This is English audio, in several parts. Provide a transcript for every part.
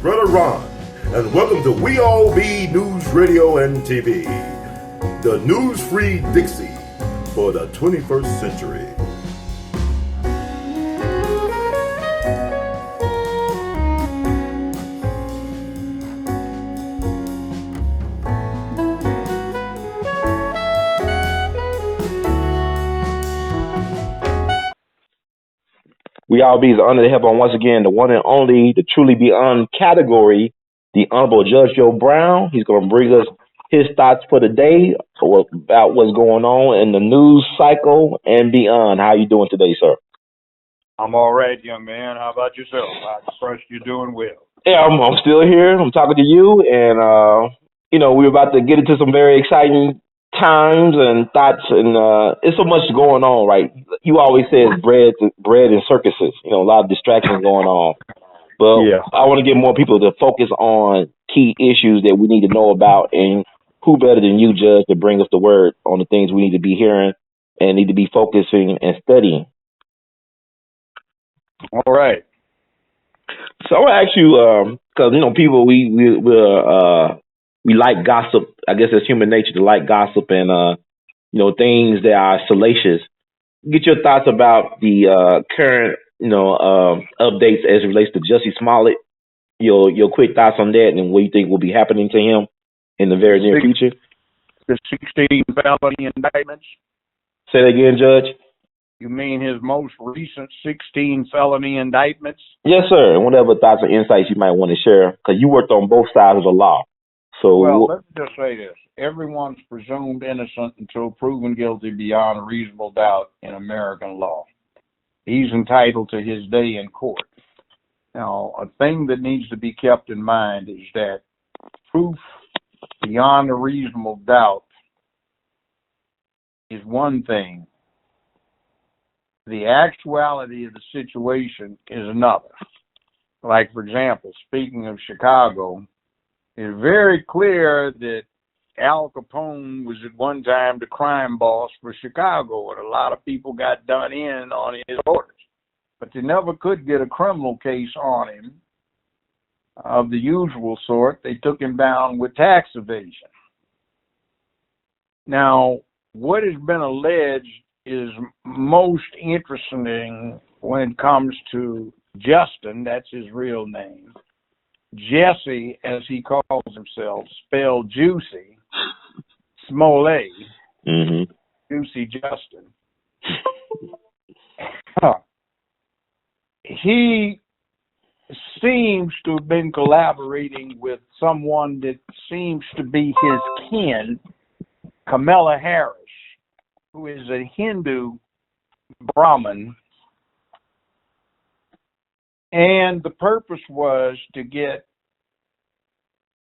Brother Ron, and welcome to We All Be News Radio and TV, the news-free Dixie for the 21st century. We all be honored to have on once again the one and only, the truly beyond category, the Honorable Judge Joe Brown. He's going to bring us his thoughts for the day about what's going on in the news cycle and beyond. How you doing today, sir? I'm all right, young man. How about yourself? I trust you're doing well. Yeah, I'm still here. I'm talking to you, and we're about to get into some very exciting times and thoughts, and it's so much going on, right? You always say it's bread and circuses. A lot of distractions going on. But yeah. I want to get more people to focus on key issues that we need to know about, and who better than you, Judge, to bring us the word on the things we need to be hearing and need to be focusing and studying. All right. So I want to ask you, because people we like gossip. I guess it's human nature to like gossip and things that are salacious. Get your thoughts about the current updates as it relates to Jussie Smollett. Your quick thoughts on that and what you think will be happening to him in the very near future. The 16 felony indictments. Say that again, Judge. You mean his most recent 16 felony indictments? Yes, sir. And whatever thoughts or insights you might want to share, because you worked on both sides of the law. So, well, let me just say this. Everyone's presumed innocent until proven guilty beyond a reasonable doubt in American law. He's entitled to his day in court. Now, a thing that needs to be kept in mind is that proof beyond a reasonable doubt is one thing. The actuality of the situation is another. Like, for example, speaking of Chicago, it's very clear that Al Capone was at one time the crime boss for Chicago, and a lot of people got done in on his orders. But they never could get a criminal case on him of the usual sort. They took him down with tax evasion. Now, what has been alleged is most interesting when it comes to Justin, that's his real name. Jesse, as he calls himself, spelled Juicy, Smollett, Juicy Justin. He seems to have been collaborating with someone that seems to be his kin, Kamala Harris, who is a Hindu Brahmin. And the purpose was to get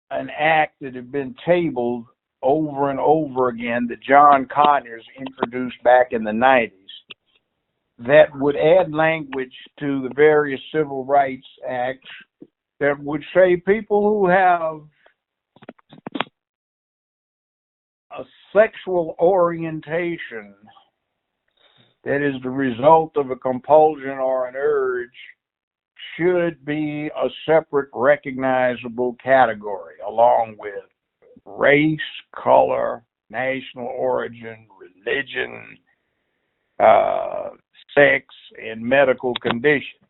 an act that had been tabled over and over again that John Conyers introduced back in the 90s that would add language to the various civil rights acts that would say people who have a sexual orientation that is the result of a compulsion or an urge should be a separate recognizable category, along with race, color, national origin, religion, sex, and medical condition.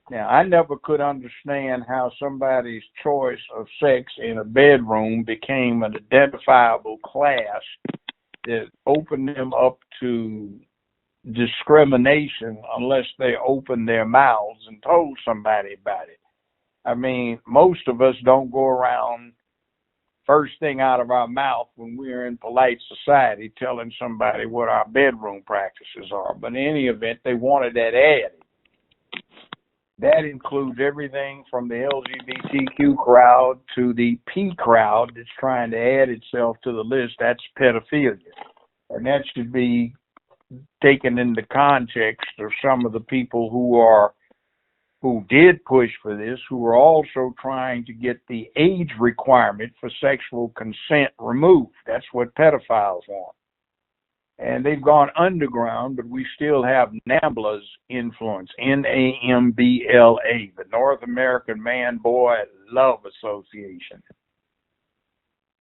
Now, I never could understand how somebody's choice of sex in a bedroom became an identifiable class that opened them up to discrimination unless they opened their mouths and told somebody about it. I mean, most of us don't go around first thing out of our mouth when we're in polite society telling somebody what our bedroom practices are. But in any event, they wanted that added. That includes everything from the LGBTQ crowd to the P crowd that's trying to add itself to the list. That's pedophilia. And that should be taken into context of some of the people who did push for this, who are also trying to get the age requirement for sexual consent removed. That's what pedophiles want. and they've gone underground, but we still have NAMBLA's influence, NAMBLA, the North American Man Boy Love Association.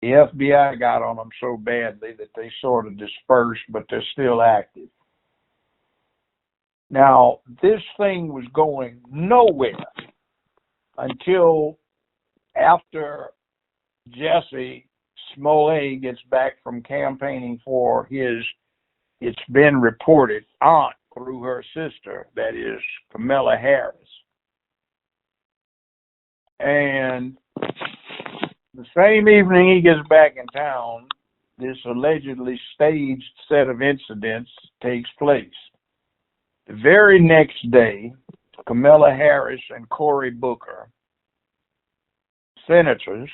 The FBI got on them so badly that they sort of dispersed, but they're still active. Now, this thing was going nowhere until after Jesse Smollett gets back from campaigning for his, it's been reported, aunt through her sister, that is Kamala Harris. And the same evening he gets back in town, this allegedly staged set of incidents takes place. The very next day, Kamala Harris and Cory Booker, senators,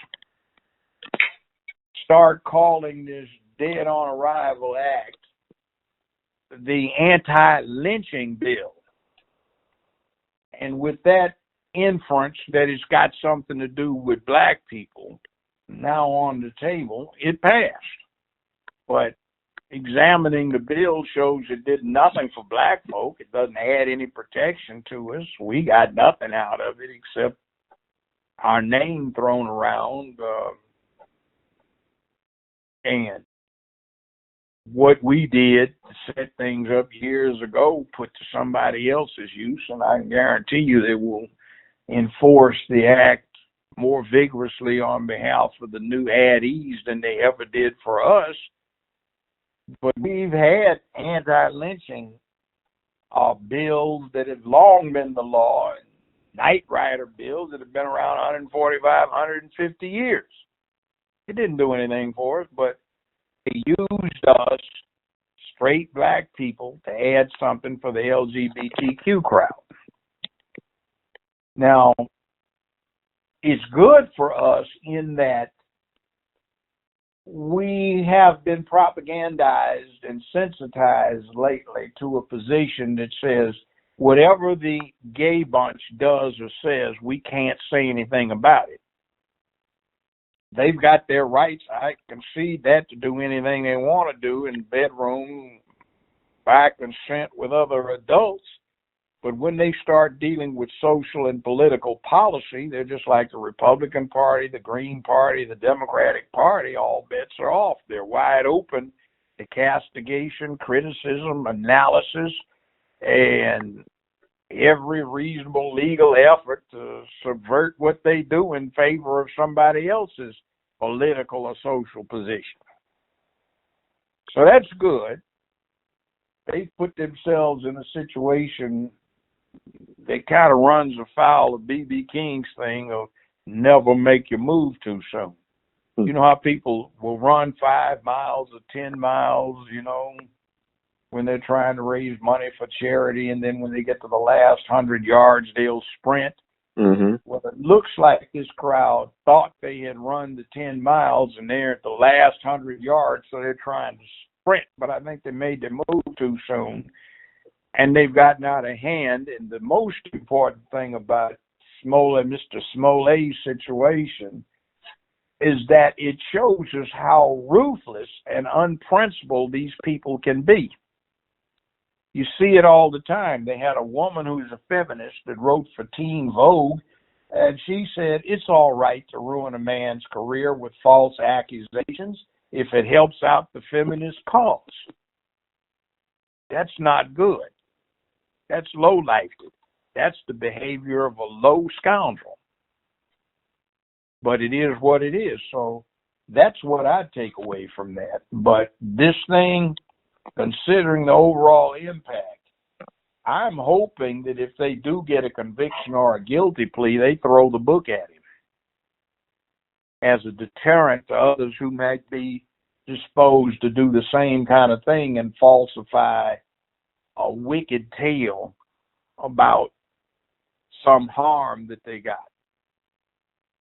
start calling this dead on arrival act the anti-lynching bill. And with that inference that it's got something to do with black people now on the table, it passed. But examining the bill shows it did nothing for black folk. It doesn't add any protection to us. We got nothing out of it except our name thrown around, and what we did to set things up years ago put to somebody else's use, and I can guarantee you they will enforce the act more vigorously on behalf of the new addies than they ever did for us. But we've had anti-lynching bills that have long been the law, and Knight Rider bills that have been around 145, 150 years. It didn't do anything for us, but they used us, straight black people, to add something for the LGBTQ crowd. Now, it's good for us in that we have been propagandized and sensitized lately to a position that says whatever the gay bunch does or says, we can't say anything about it. They've got their rights, I concede that, to do anything they want to do in the bedroom by consent with other adults. But when they start dealing with social and political policy, they're just like the Republican Party, the Green Party, the Democratic Party. All bets are off. They're wide open to castigation, criticism, analysis, and every reasonable legal effort to subvert what they do in favor of somebody else's political or social position. So that's good. They put themselves in a situation that kind of runs afoul of B.B. King's thing of never make your move too soon. You know how people will run 5 miles or 10 miles, you know, when they're trying to raise money for charity, and then when they get to the last 100 yards, they'll sprint. Mm-hmm. Well, it looks like this crowd thought they had run the 10 miles, and they're at the last 100 yards, so they're trying to sprint. But I think they made their move too soon, and they've gotten out of hand. And the most important thing about Mr. Smollett's situation is that it shows us how ruthless and unprincipled these people can be. You see it all the time. They had a woman who's a feminist that wrote for Teen Vogue, and she said it's all right to ruin a man's career with false accusations if it helps out the feminist cause. That's not good. That's low-lifed. That's the behavior of a low scoundrel. But it is what it is. So that's what I take away from that. But this thing, considering the overall impact, I'm hoping that if they do get a conviction or a guilty plea, they throw the book at him as a deterrent to others who might be disposed to do the same kind of thing and falsify a wicked tale about some harm that they got.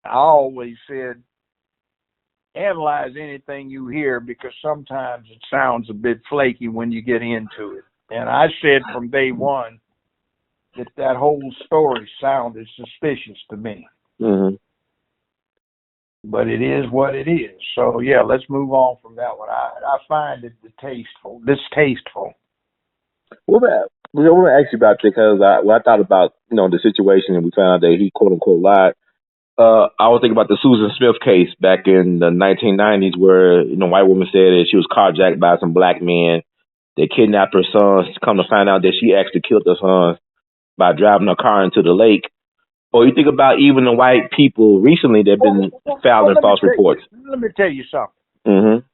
I always said, analyze anything you hear, because sometimes it sounds a bit flaky when you get into it. And I said from day one that whole story sounded suspicious to me. Mm-hmm. but it is what it is. So yeah, let's move on from that one. I find it distasteful. Well, I want to ask you about this because when I thought about the situation and we found out that he quote unquote lied. I was thinking about the Susan Smith case back in the 1990s, where white woman said that she was carjacked by some black men. They kidnapped her sons. Come to find out that she actually killed her sons by driving her car into the lake. Or you think about even the white people recently that have been filing false reports. Let me tell you something. Mm-hmm.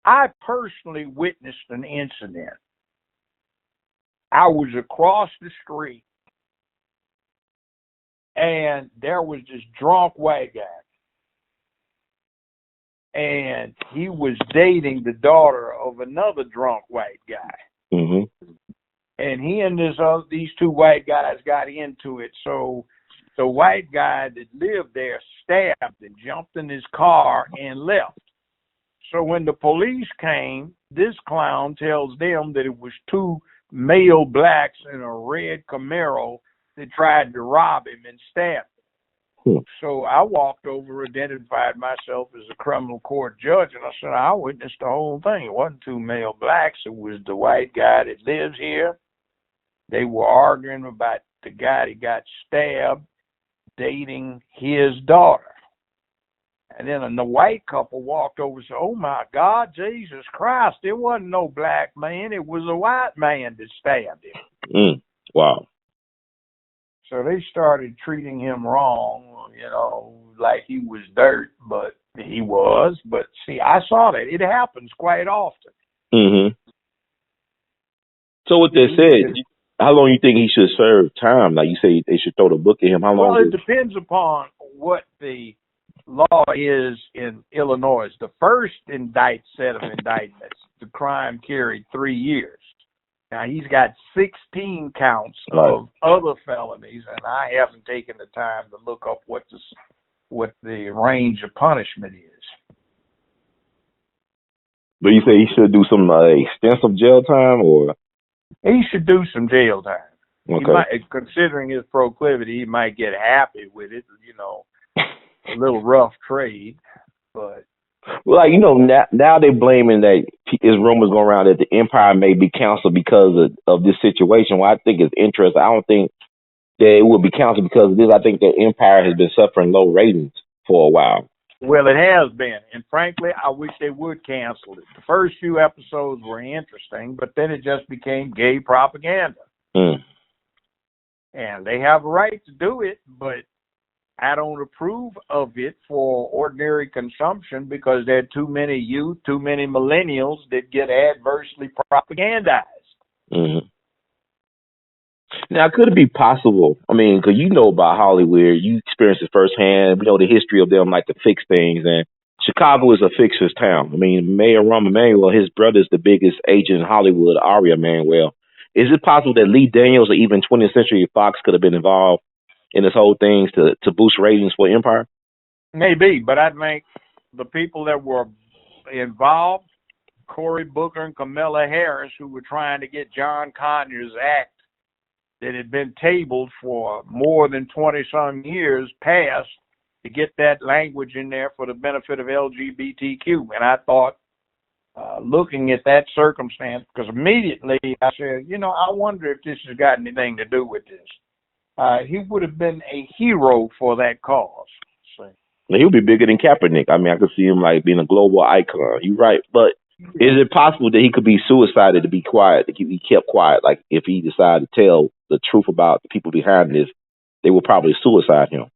I personally witnessed an incident. I was across the street, and there was this drunk white guy. And he was dating the daughter of another drunk white guy. Mm-hmm. And he and these two white guys got into it. So the white guy that lived there stabbed and jumped in his car and left. So when the police came, this clown tells them that it was two male blacks in a red Camaro that tried to rob him and stabbed him. So I walked over, identified myself as a criminal court judge, and I said, I witnessed the whole thing. It wasn't two male blacks. It was the white guy that lives here. They were arguing about the guy that got stabbed dating his daughter. And then the white couple walked over and said, oh, my God, Jesus Christ, it wasn't no black man. It was a white man that stabbed him. Wow. So they started treating him wrong, like he was dirt, but he was. But see, I saw that. It happens quite often. Mm-hmm. So with that said, how long you think he should serve time? Like you say, they should throw the book at him. How long? Well, it depends upon what the law is in Illinois. The first set of indictments, the crime carried 3 years. Now, he's got 16 counts of other felonies, and I haven't taken the time to look up what the range of punishment is. But you say he should do some extensive jail time, or? He should do some jail time. Okay. Considering his proclivity, he might get happy with it, a little rough trade, but... Well, now they're blaming that there's rumors going around that the Empire may be canceled because of this situation. Well, I think it's interesting. I don't think that it would be canceled because of this. I think the Empire has been suffering low ratings for a while. Well, it has been. And frankly, I wish they would cancel it. The first few episodes were interesting, but then it just became gay propaganda. And they have a right to do it, but I don't approve of it for ordinary consumption because there are too many youth, too many millennials that get adversely propagandized. Mm-hmm. Now, could it be possible? I mean, because about Hollywood, you experience it firsthand. We know the history of them like to fix things, and Chicago is a fixer's town. I mean, Mayor Rahm Emanuel, his brother is the biggest agent in Hollywood, Ari Emanuel. Is it possible that Lee Daniels or even 20th Century Fox could have been involved in this whole thing to boost ratings for Empire? Maybe, but I think the people that were involved, Cory Booker and Kamala Harris, who were trying to get John Conyers' act that had been tabled for more than 20-some years passed to get that language in there for the benefit of LGBTQ. And I thought, looking at that circumstance, because immediately I said, I wonder if this has got anything to do with this. He would have been a hero for that cause. Now, he'll be bigger than Kaepernick. I mean, I could see him like being a global icon. You're right. But is it possible that he could be suicided to be quiet, to be kept quiet? Like if he decided to tell the truth about the people behind this, they would probably suicide him.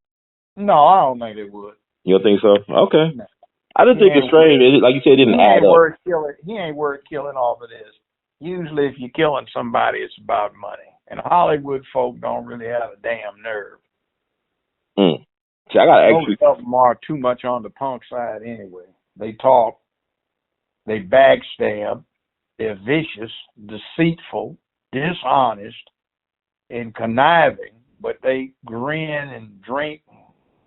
No, I don't think they would. You don't think so? Okay. No. I just think it's strange. Like you said, it didn't add up. He ain't worth killing off of this. Usually if you're killing somebody, it's about money. And Hollywood folk don't really have a damn nerve. See, I got Most of them are too much on the punk side anyway. They talk, they backstab, they're vicious, deceitful, dishonest, and conniving, but they grin and drink and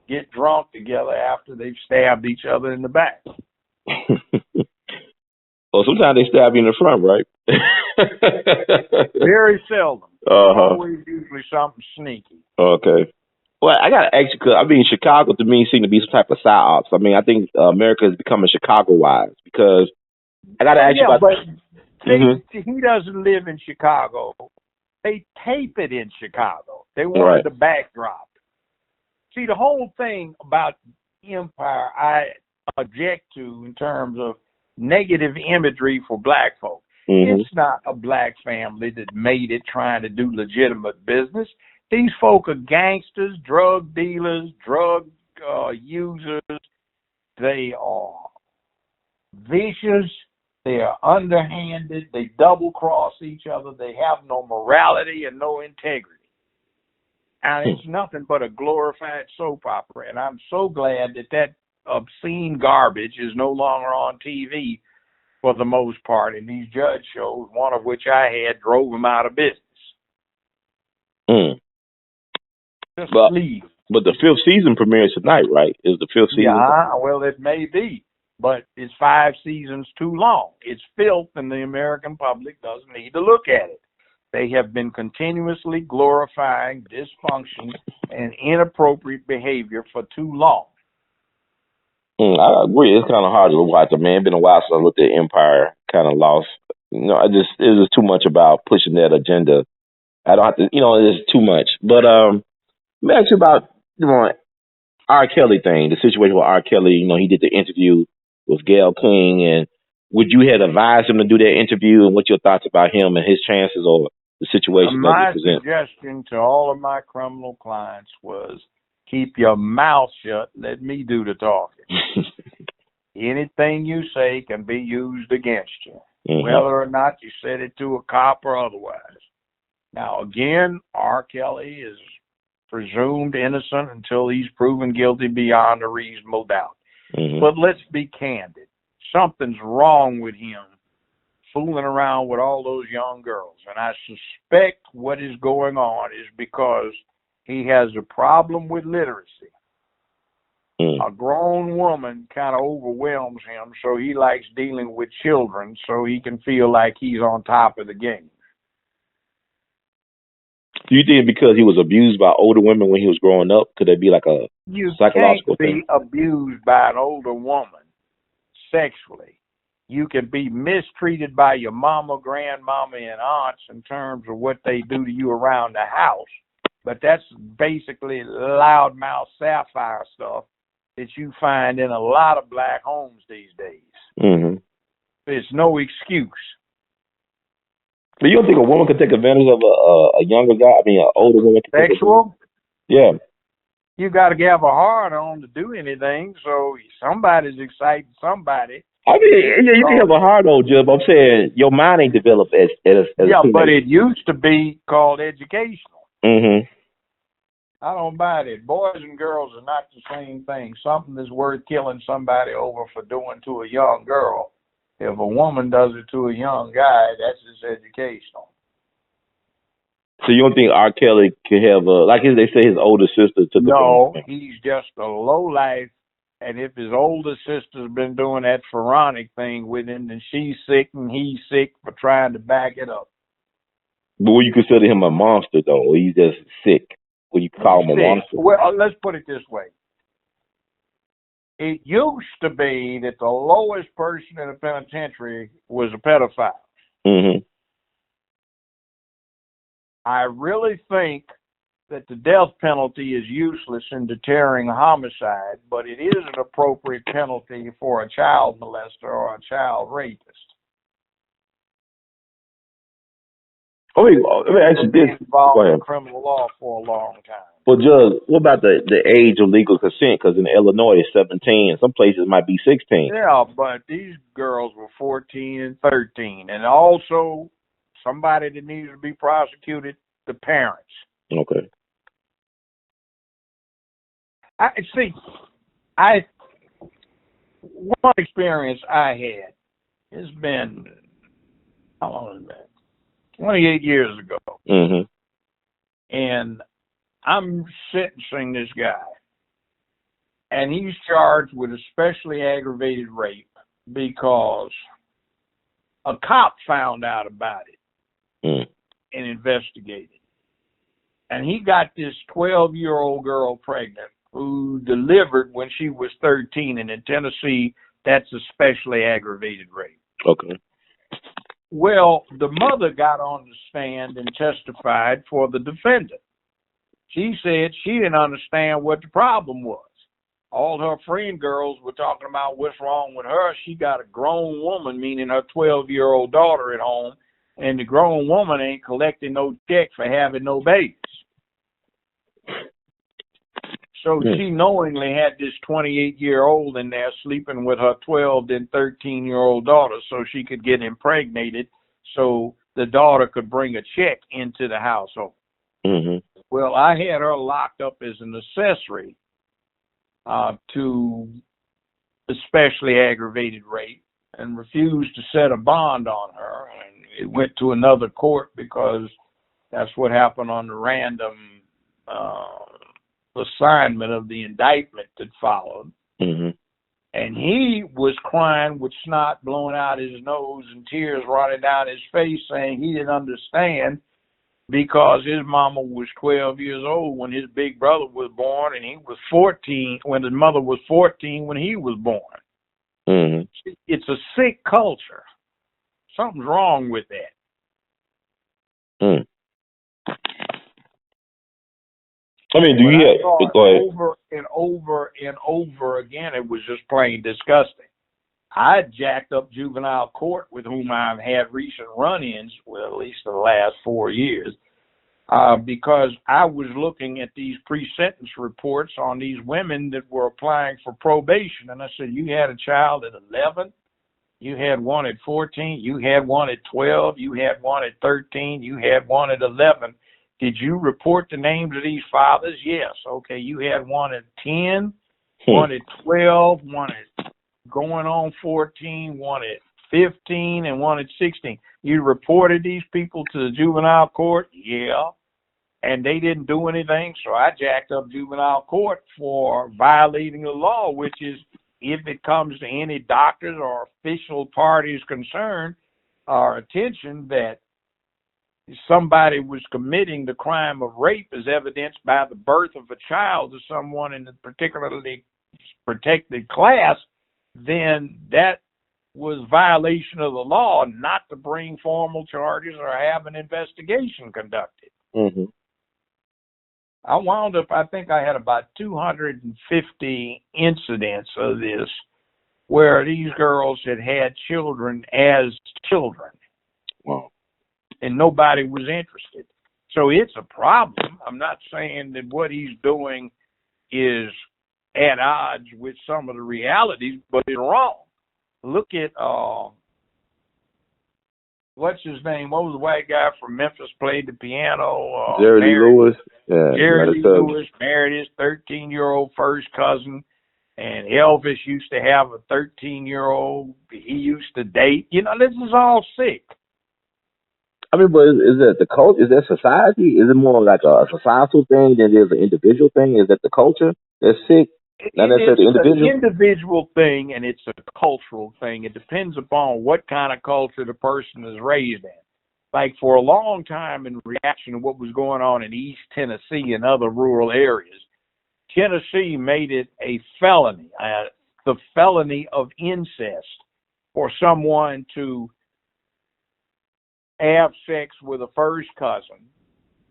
get drunk together after they've stabbed each other in the back. Well, sometimes they stab you in the front, right? Very seldom. Always usually something sneaky. Okay. Well, I got to ask you, 'cause I mean, Chicago to me seemed to be some type of psyops. I mean, I think America is becoming Chicago-wise because I got to Well, ask you yeah, about. but Hmm. he doesn't live in Chicago. They tape it in Chicago. They wanted Right. the backdrop. See, the whole thing about Empire, I object to in terms of negative imagery for black folk. Hmm. It's not a black family that made it trying to do legitimate business. These folk are gangsters, drug dealers, drug users. They are vicious. They are underhanded. They double cross each other. They have no morality and no integrity. And it's nothing but a glorified soap opera. And I'm so glad that that obscene garbage is no longer on TV for the most part in these judge shows, one of which I had drove them out of business. Mm. Just But leave. but the fifth season premieres tonight, right? Is the fifth season? Yeah, well, it may be, but it's 5 seasons too long. It's filth, and the American public doesn't need to look at it. They have been continuously glorifying dysfunction and inappropriate behavior for too long. I agree. It's kind of hard to watch. I mean, it's been a while since I looked at Empire. Kind of lost. It was too much about pushing that agenda. I don't have to. It's too much. But let me ask you about R. Kelly thing, the situation with R. Kelly. He did the interview with Gayle King, and would you have advised him to do that interview? And what's your thoughts about him and his chances or the situation as My it presents? suggestion to all of my criminal clients was keep your mouth shut. Let me do the talking. Anything you say can be used against you, whether or not you said it to a cop or otherwise. Now, again, R. Kelly is presumed innocent until he's proven guilty beyond a reasonable doubt. But let's be candid. Something's wrong with him fooling around with all those young girls. And I suspect what is going on is because he has a problem with literacy. A grown woman kind of overwhelms him, so he likes dealing with children so he can feel like he's on top of the game. Do you think because he was abused by older women when he was growing up, could there be like a psychological You can't thing? be abused by an older woman sexually. You can be mistreated by your mama, grandmama, and aunts in terms of what they do to you around the house. But that's basically loudmouth sapphire stuff that you find in a lot of black homes these days. There's no excuse. So you don't think a woman could take advantage of a younger guy? I mean, an older woman. Sexual? Yeah. You got to have a hard on to do anything, so somebody's exciting somebody. I mean, yeah, you can have a hard on, Jib. I'm saying your mind ain't developed as yeah, a but it used to be called educational. Mm-hmm. I don't buy it. Boys and girls are not the same thing. Something is worth killing somebody over for doing to a young girl. If a woman does it to a young guy, that's just educational. So you don't think R. Kelly could have like they say his older sister took No, advantage? he's just a lowlife. And if his older sister's been doing that pharaonic thing with him, then she's sick and he's sick for trying to back it up. But would you consider him a monster though, or he's just sick? Would you call him a monster? Well, let's put it this way. It used to be that the lowest person in a penitentiary was a pedophile. Mm-hmm. I really think that the death penalty is useless in deterring homicide, but it is an appropriate penalty for a child molester or a child rapist. Oh, let me ask you this. Involved in criminal law for a long time. Well, Judge, what about the age of legal consent? Because in Illinois it's 17, and some places it might be 16. Yeah, but these girls were 14 and 13, and also somebody that needs to be prosecuted, the parents. Okay. One experience I had, it's been, how long has it been? 28 years ago. Mm-hmm. And I'm sentencing this guy. And he's charged with especially aggravated rape because a cop found out about it and investigated. And he got this 12-year-old girl pregnant who delivered when she was 13. And in Tennessee, that's especially aggravated rape. Okay. Well, the mother got on the stand and testified for the defendant. She said she didn't understand what the problem was. All her friend girls were talking about what's wrong with her. She got a grown woman, meaning her 12-year-old daughter at home, and the grown woman ain't collecting no check for having no babies. So she knowingly had this 28-year-old in there sleeping with her 12 and 13-year-old daughter so she could get impregnated so the daughter could bring a check into the household. Mm-hmm. Well, I had her locked up as an accessory to especially aggravated rape and refused to set a bond on her. And it went to another court because that's what happened on the random assignment of the indictment that followed. Mm-hmm. And he was crying with snot blowing out his nose and tears running down his face, saying he didn't understand because his mama was 12 years old when his big brother was born, and he was 14 when his mother was 14 when he was born. Mm-hmm. It's a sick culture. Something's wrong with that. Mm. I mean, do you go ahead. Over and over and over again, it was just plain disgusting. I jacked up juvenile court with whom I've had recent run-ins, well, at least the last 4 years, because I was looking at these pre-sentence reports on these women that were applying for probation. And I said, you had a child at 11, you had one at 14, you had one at 12, you had one at 13, you had one at 11. Did you report the names of these fathers? Yes. Okay, you had one at 10, one at 12, one at going on 14, one at 15, and one at 16. You reported these people to the juvenile court? Yeah. And they didn't do anything, so I jacked up juvenile court for violating the law, which is if it comes to any doctors or official parties concerned or attention that somebody was committing the crime of rape as evidenced by the birth of a child to someone in a particularly protected class, then that was violation of the law not to bring formal charges or have an investigation conducted. Mm-hmm. I wound up, I think I had about 250 incidents of this where these girls had had children as children. Wow. And nobody was interested. So it's a problem. I'm not saying that what he's doing is at odds with some of the realities, but it's wrong. Look at, what's his name? What was the white guy from Memphis played the piano? Jerry Lee Lewis. Yeah, Jerry Lee Lewis married his 13-year-old first cousin, and Elvis used to have a 13-year-old he used to date. You know, this is all sick. I mean, but is that the culture? Is that society? Is it more like a societal thing than it is an individual thing? Is that the culture that's sick? Not necessarily the individual? It's an individual thing, and it's a cultural thing. It depends upon what kind of culture the person is raised in. Like for a long time, in reaction to what was going on in East Tennessee and other rural areas, Tennessee made it a felony, the felony of incest, for someone to have sex with a first cousin,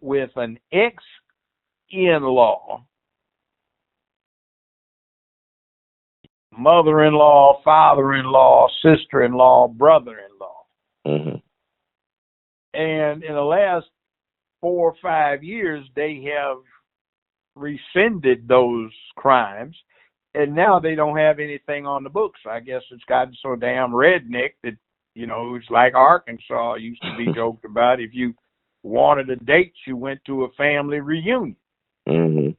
with an ex-in-law, mother-in-law, father-in-law, sister-in-law, brother-in-law. Mm-hmm. And in the last 4 or 5 years, they have rescinded those crimes, and now they don't have anything on the books. I guess it's gotten so damn redneck that, you know, it's like Arkansas used to be joked about. If you wanted a date, you went to a family reunion. Mm-hmm.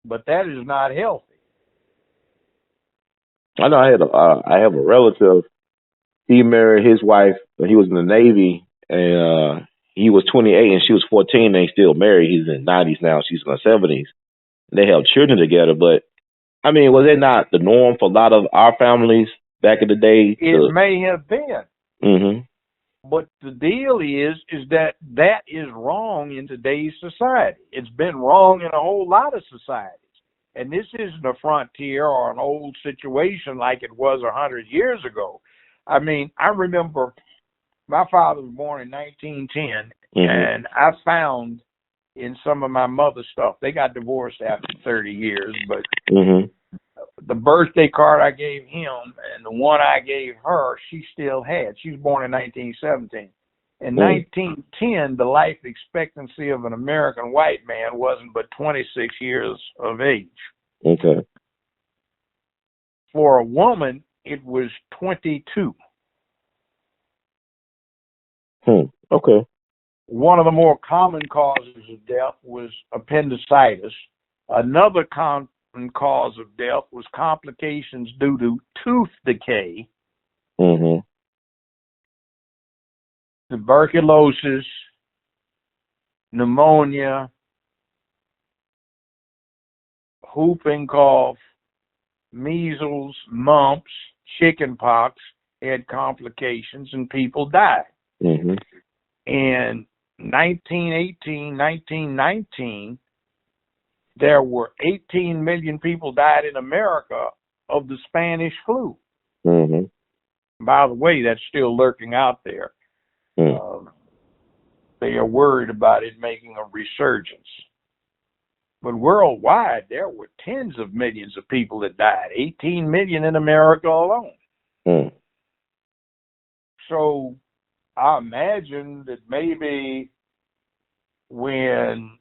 But that is not healthy. I know I have a relative. He married his wife when he was in the Navy, and he was 28 and she was 14, and they still married. He's in his 90s now. She's in her 70s. They have children together, but, I mean, was it not the norm for a lot of our families back in the day? It may have been. Mm-hmm. But the deal is that is wrong in today's society. It's been wrong in a whole lot of societies. And this isn't a frontier or an old situation like it was 100 years ago. I mean, I remember my father was born in 1910, and I found in some of my mother's stuff, they got divorced after 30 years, but the birthday card I gave him and the one I gave her, she still had. She was born in 1917. In 1910, the life expectancy of an American white man wasn't but 26 years of age. Okay. For a woman, it was 22. Okay. One of the more common causes of death was appendicitis. Another common cause of death was complications due to tooth decay, tuberculosis, pneumonia, whooping cough, measles, mumps, chickenpox had complications, and people died. In 1918, 1919, there were 18 million people died in America of the Spanish flu. By the way, that's still lurking out there. They are worried about it making a resurgence. But worldwide, there were tens of millions of people that died, 18 million in America alone. So I imagine that maybe when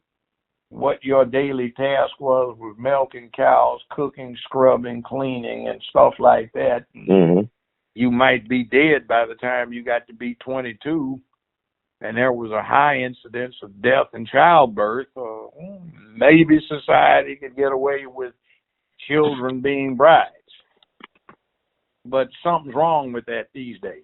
what your daily task was milking cows, cooking, scrubbing, cleaning, and stuff like that, you might be dead by the time you got to be 22, and there was a high incidence of death in childbirth. Maybe society could get away with children being brides. But something's wrong with that these days.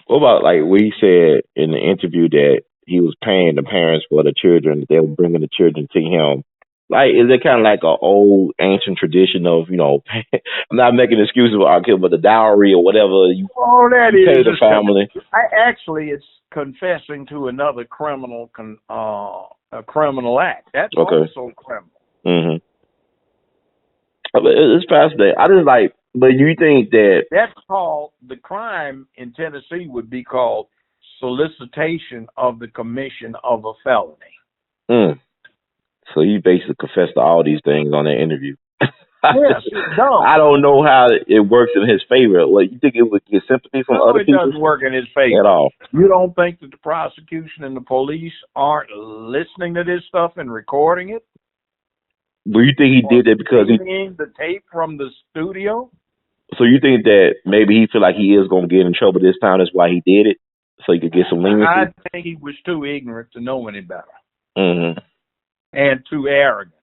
What about, like, we said in the interview that he was paying the parents for the children, that they were bringing the children to him? Like, is it kind of like an old ancient tradition of, I'm not making excuses for our kid, but the dowry or whatever you pay the family? Actually, it's confessing to another criminal act. That's also criminal. It's fascinating. I just like, but you think that's called, the crime in Tennessee would be called solicitation of the commission of a felony. So you basically confessed to all these things on that interview. Yes, it's dumb. I don't know how it works in his favor. Like, you think it would get sympathy from other people? No, it doesn't work in his favor at all. You don't think that the prosecution and the police aren't listening to this stuff and recording it? Do you think he did it because the tape from the studio? So you think that maybe he feel like he is going to get in trouble this time? That's why he did it, so he could get some leniency? I think he was too ignorant to know any better. And too arrogant.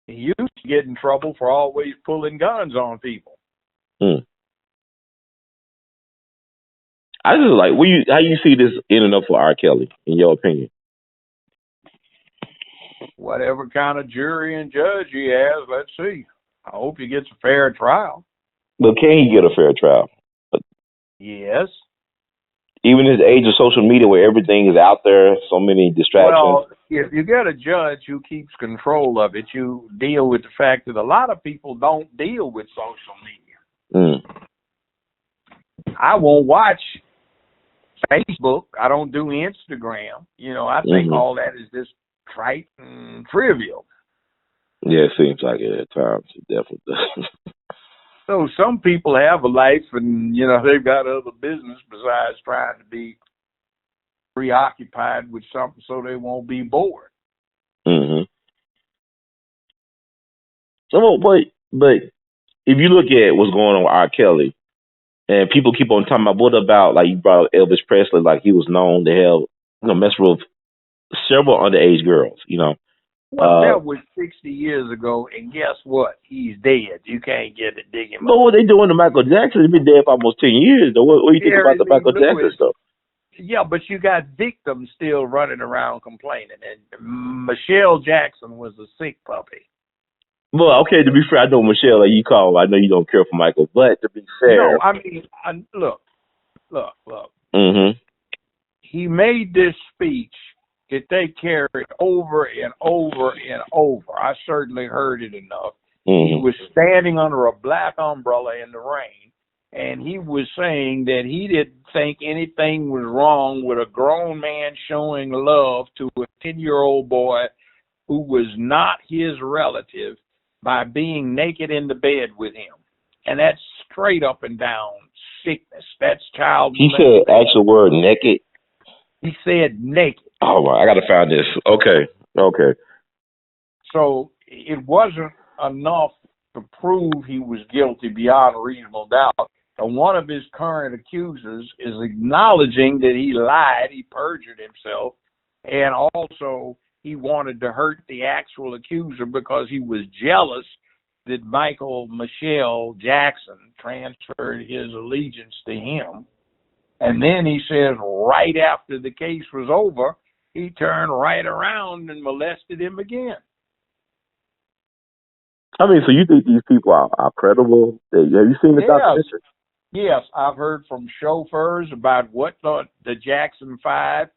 He used to get in trouble for always pulling guns on people. I just like, how you see this ending up for R. Kelly, in your opinion? Whatever kind of jury and judge he has, let's see. I hope he gets a fair trial. But can he get a fair trial? Yes. Even in this age of social media where everything is out there, so many distractions. Well, if you get a judge who keeps control of it, you deal with the fact that a lot of people don't deal with social media. I won't watch Facebook. I don't do Instagram. I think all that is just trite and trivial. Yeah, it seems like it at times. It definitely does. So some people have a life and, they've got other business besides trying to be preoccupied with something so they won't be bored. So, but if you look at what's going on with R. Kelly, and people keep on talking about, what about, like, you brought up Elvis Presley, like he was known to have, mess with several underage girls, Well, that was 60 years ago, and guess what? He's dead. You can't get to dig him up. But what they doing to Michael Jackson? He's been dead for almost 10 years, though. What do you think about the Michael Jackson stuff? Yeah, but you got victims still running around complaining. And Michelle Jackson was a sick puppy. Well, okay, to be fair, I know Michelle, like you call. I know you don't care for Michael, but to be fair, No, I mean, look. mm-hmm, He made this speech that they carried over and over and over. I certainly heard it enough. He mm-hmm. was standing under a black umbrella in the rain, and he was saying that he didn't think anything was wrong with a grown man showing love to a 10-year-old boy who was not his relative by being naked in the bed with him. And that's straight up and down sickness. That's child He molestation. said actual word naked. He said naked. Oh, I gotta find this. Okay. So it wasn't enough to prove he was guilty beyond a reasonable doubt. And one of his current accusers is acknowledging that he lied, he perjured himself, and also he wanted to hurt the actual accuser because he was jealous that Michael Michelle Jackson transferred his allegiance to him. And then he says right after the case was over, he turned right around and molested him again. I mean, so you think these people are credible? Have you seen the documentary? Yes, I've heard from chauffeurs about what the Jackson 5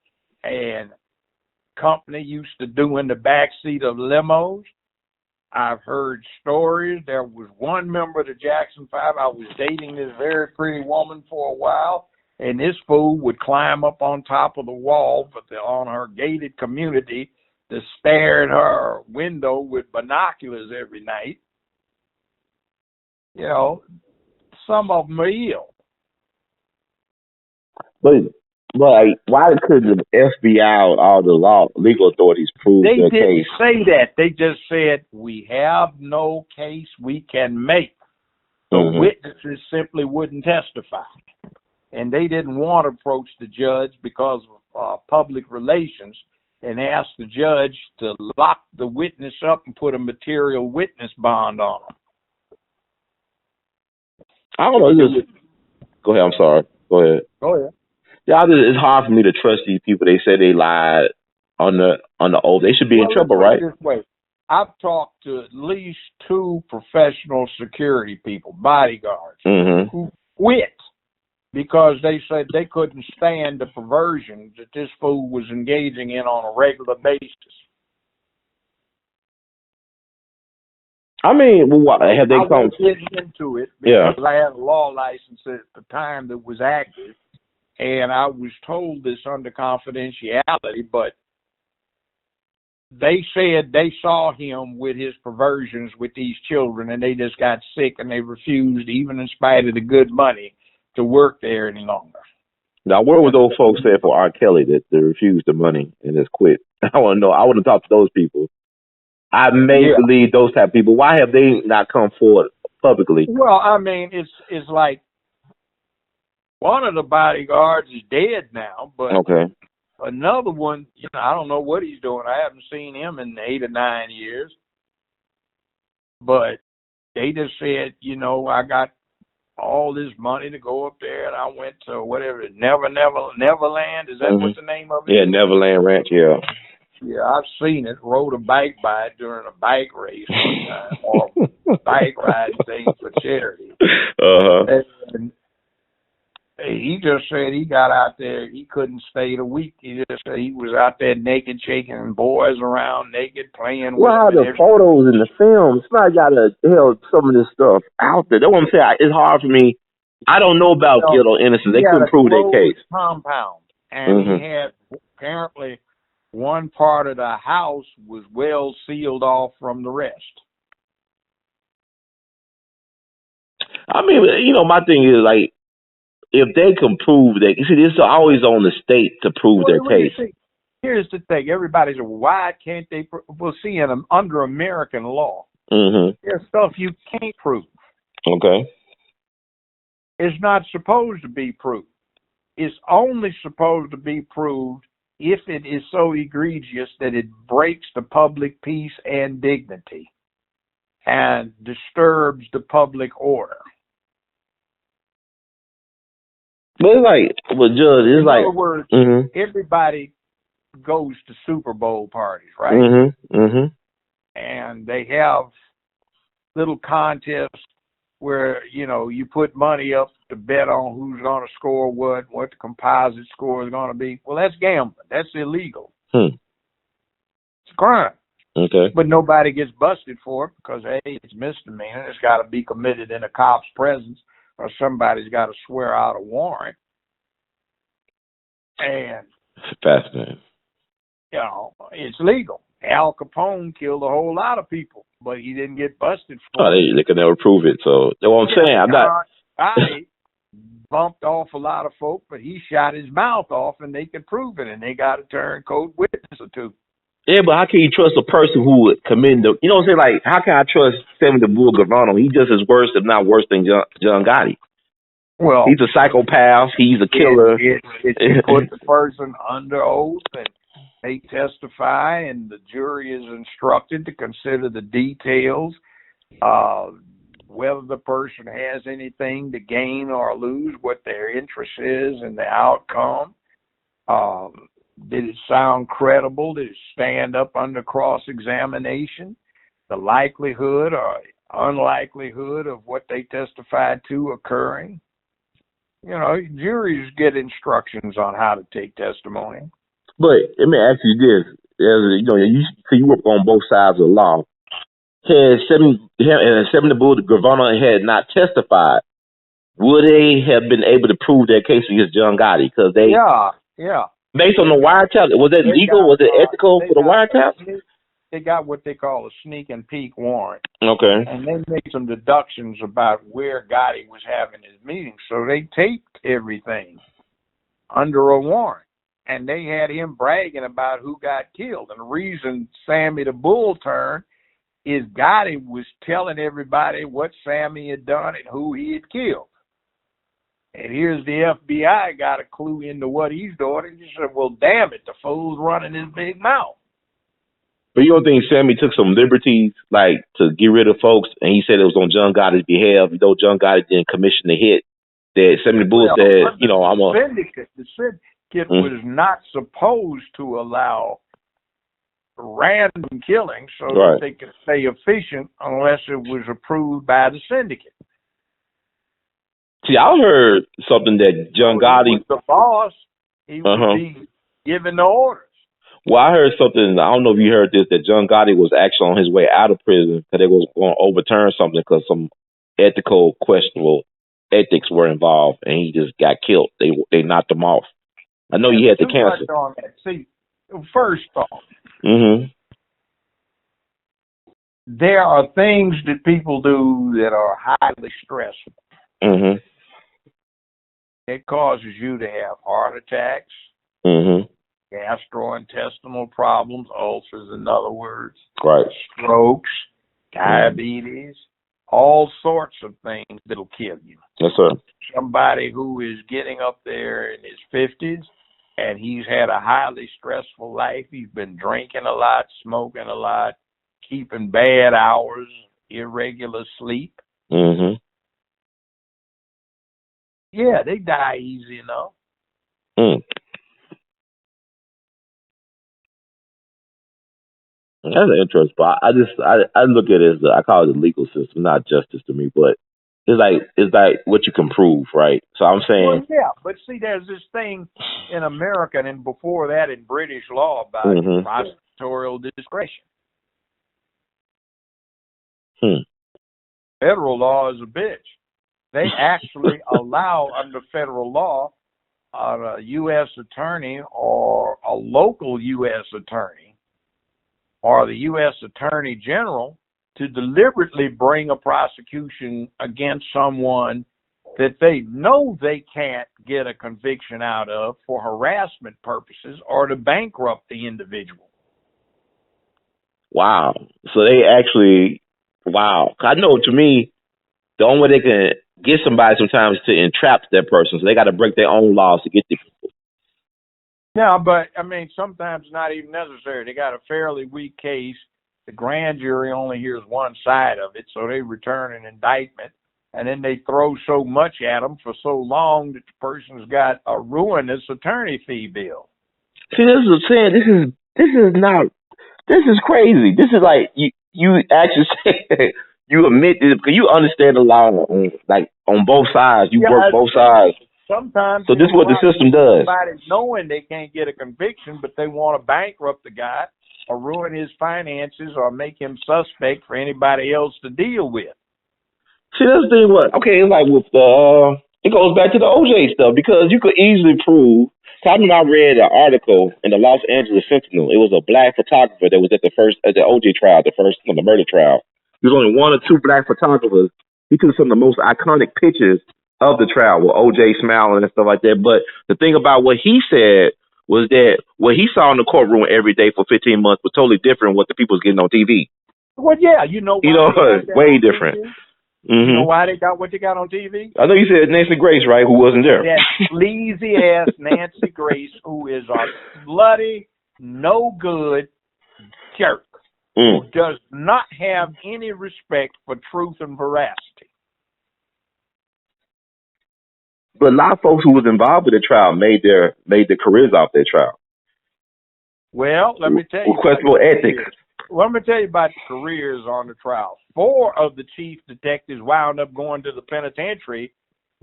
and company used to do in the backseat of limos. I've heard stories. There was one member of the Jackson 5. I was dating this very pretty woman for a while, and this fool would climb up on top of the wall on her gated community to stare at her window with binoculars every night. You know, some of them are ill. But why couldn't the FBI or all the legal authorities prove their case? They didn't say that. They just said, we have no case we can make. The witnesses simply wouldn't testify. And they didn't want to approach the judge because of public relations and ask the judge to lock the witness up and put a material witness bond on them. I don't know. Go ahead. I'm sorry. Go ahead. Yeah, it's hard for me to trust these people. They say they lied on the oath. They should be in trouble, right? This way. I've talked to at least 2 professional security people, bodyguards, who quit because they said they couldn't stand the perversion that this fool was engaging in on a regular basis. I mean, have they come into it because I had a law license at the time that was active, and I was told this under confidentiality, but they said they saw him with his perversions with these children, and they just got sick, and they refused, even in spite of the good money, to work there any longer. Now, where were those folks there for R. Kelly that they refused the money and just quit? I want to know. I want to talk to those people. I may believe those type of people. Why have they not come forward publicly? Well, I mean, it's like one of the bodyguards is dead now, but another one, I don't know what he's doing. I haven't seen him in 8 or 9 years. But they just said, I got all this money to go up there, and I went to whatever, Neverland. Is that what the name of it is? Yeah, Neverland Ranch, yeah. Yeah, I've seen it. Rode a bike by it during a bike race one time, or bike ride thing for charity. And he just said he got out there. He couldn't stay the week. He just said he was out there naked, shaking boys around, naked, playing with them. The photos and the films. Somebody got to held some of this stuff out there. That's what I'm saying. It's hard for me. I don't know about guilt or innocence. They couldn't prove their case. Compound, and he had apparently one part of the house was well sealed off from the rest. I mean, my thing is like, if they can prove that, it's always on the state to prove their case. Here's the thing: everybody says, "Why can't they?" Well, see, under American law, there's stuff you can't prove. Okay. It's not supposed to be proved. It's only supposed to be proved if it is so egregious that it breaks the public peace and dignity and disturbs the public order. But it's like, Judge, it's in like... other words, everybody goes to Super Bowl parties, right? And they have little contests where, you put money up to bet on who's going to score what the composite score is going to be. Well, that's gambling. That's illegal. It's a crime. Okay. But nobody gets busted for it because, hey, it's misdemeanor. It's got to be committed in a cop's presence or somebody's got to swear out a warrant. And, fascinating. It's legal. Al Capone killed a whole lot of people, but he didn't get busted for it. They can never prove it. So that's what I'm saying. I'm not. I bumped off a lot of folk, but he shot his mouth off, and they could prove it, and they got a turncoat witness or two. Yeah, but how can you trust a person who would commit the? You know what I'm saying? Like, how can I trust Sammy the Bull Gravano? He just as worse, if not worse, than John Gotti. Well, he's a psychopath. He's a killer. You put the person under oath, and they testify, and the jury is instructed to consider the details, whether the person has anything to gain or lose, what their interest is in the outcome. Did it sound credible? Did it stand up under cross-examination? The likelihood or unlikelihood of what they testified to occurring? Juries get instructions on how to take testimony. But let me ask you this: you work on both sides of the law. Had Sammy the Bull Gravano had not testified, would they have been able to prove their case against John Gotti? Because yeah. Based on the wiretap, was it legal? Was it ethical for the wiretap? They got what they call a sneak and peek warrant. Okay. And they made some deductions about where Gotti was having his meetings. So they taped everything under a warrant. And they had him bragging about who got killed. And the reason Sammy the Bull turned is Gotti was telling everybody what Sammy had done and who he had killed. And here's the FBI got a clue into what he's doing. And he said, well, damn it, the fool's running his big mouth. But you don't think Sammy took some liberties, like, to get rid of folks, and he said it was on John Gotti's behalf, though John Gotti didn't commission the hit, that Sammy the Bull said, I'm a... The syndicate was not supposed to allow random killings so that they could stay efficient unless it was approved by the syndicate. See, I heard something that John Gotti... He was the boss. He would be giving the orders. Well, I heard something, I don't know if you heard this, that John Gotti was actually on his way out of prison because they was going to overturn something because some questionable ethics were involved, and he just got killed. They knocked him off. I know he had the cancer. On that. See, first off, there are things that people do that are highly stressful. It causes you to have heart attacks, gastrointestinal problems, ulcers, in other words, strokes, diabetes, all sorts of things that'll kill you. Yes, sir. Somebody who is getting up there in his 50s and he's had a highly stressful life. He's been drinking a lot, smoking a lot, keeping bad hours, irregular sleep. Yeah, they die easy enough. That's an interesting spot. I look at it as I call it the legal system, not justice to me, but it's like what you can prove, right? So I'm saying, well, yeah, but see, there's this thing in America and before that in British law about prosecutorial discretion. Federal law is a bitch. They actually allow under federal law a U.S. attorney or a local U.S. attorney or the U.S. Attorney General to deliberately bring a prosecution against someone that they know they can't get a conviction out of for harassment purposes or to bankrupt the individual. Wow. So they actually, wow. I know, to me, the only way they can get somebody sometimes is to entrap that person. So they got to break their own laws to get the people. Yeah, but, I mean, sometimes it's not even necessary. They got a fairly weak case. The grand jury only hears one side of it, so they return an indictment, and then they throw so much at them for so long that the person's got a ruinous attorney fee bill. See, this is what I'm saying. This is crazy. This is like, you actually say you admit this because you understand the law on both sides. You work both sides. Sometimes so this is what the system does. Somebody knowing they can't get a conviction, but they want to bankrupt the guy or ruin his finances or make him suspect for anybody else to deal with. See, that's the thing. It's like with it goes back to the OJ stuff because you could easily prove. I read an article in the Los Angeles Sentinel. It was a black photographer that was at the OJ trial, the murder trial. There was only one or two black photographers. He took some of the most iconic pictures of the trial with OJ smiling and stuff like that. But the thing about what he said was that what he saw in the courtroom every day for 15 months was totally different from what the people was getting on TV. Well, yeah, you know, way different. You know why they got what they got on TV? I know you said Nancy Grace, right? Who wasn't there? That sleazy ass Nancy Grace, who is a bloody, no good jerk, who does not have any respect for truth and veracity. But a lot of folks who was involved with the trial made their careers off their trial. Well, let me tell you. Questionable ethics. Well, let me tell you about the careers on the trial. 4 of the chief detectives wound up going to the penitentiary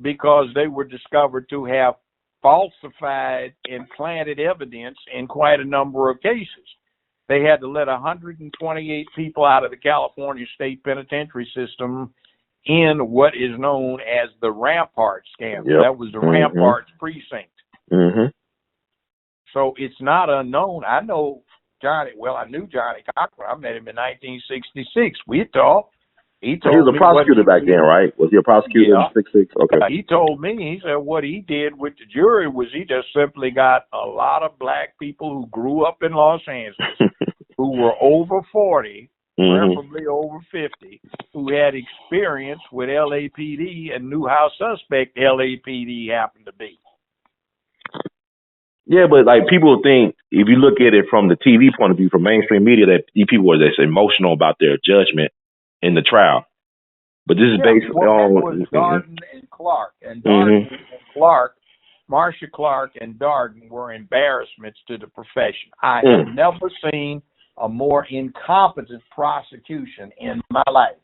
because they were discovered to have falsified and planted evidence in quite a number of cases. They had to let 128 people out of the California State Penitentiary System in what is known as the Rampart scandal. Yep. That was the Rampart precinct. Mm-hmm. So it's not unknown. I know Johnny. Well, I knew Johnny Cochran. I met him in 1966. We talked. He was a prosecutor back then, right? Was he a prosecutor in '66? Okay. He told me, he said what he did with the jury was he just simply got a lot of black people who grew up in Los Angeles, who were over 40, preferably over 50, who had experience with LAPD and knew how suspect LAPD happened to be. Yeah, but like people think, if you look at it from the TV point of view, from mainstream media, that these people are just emotional about their judgment in the trial. But this is based on Darden and Clark. And Darden and Clark, Marcia Clark and Darden were embarrassments to the profession. I have never seen a more incompetent prosecution in my life.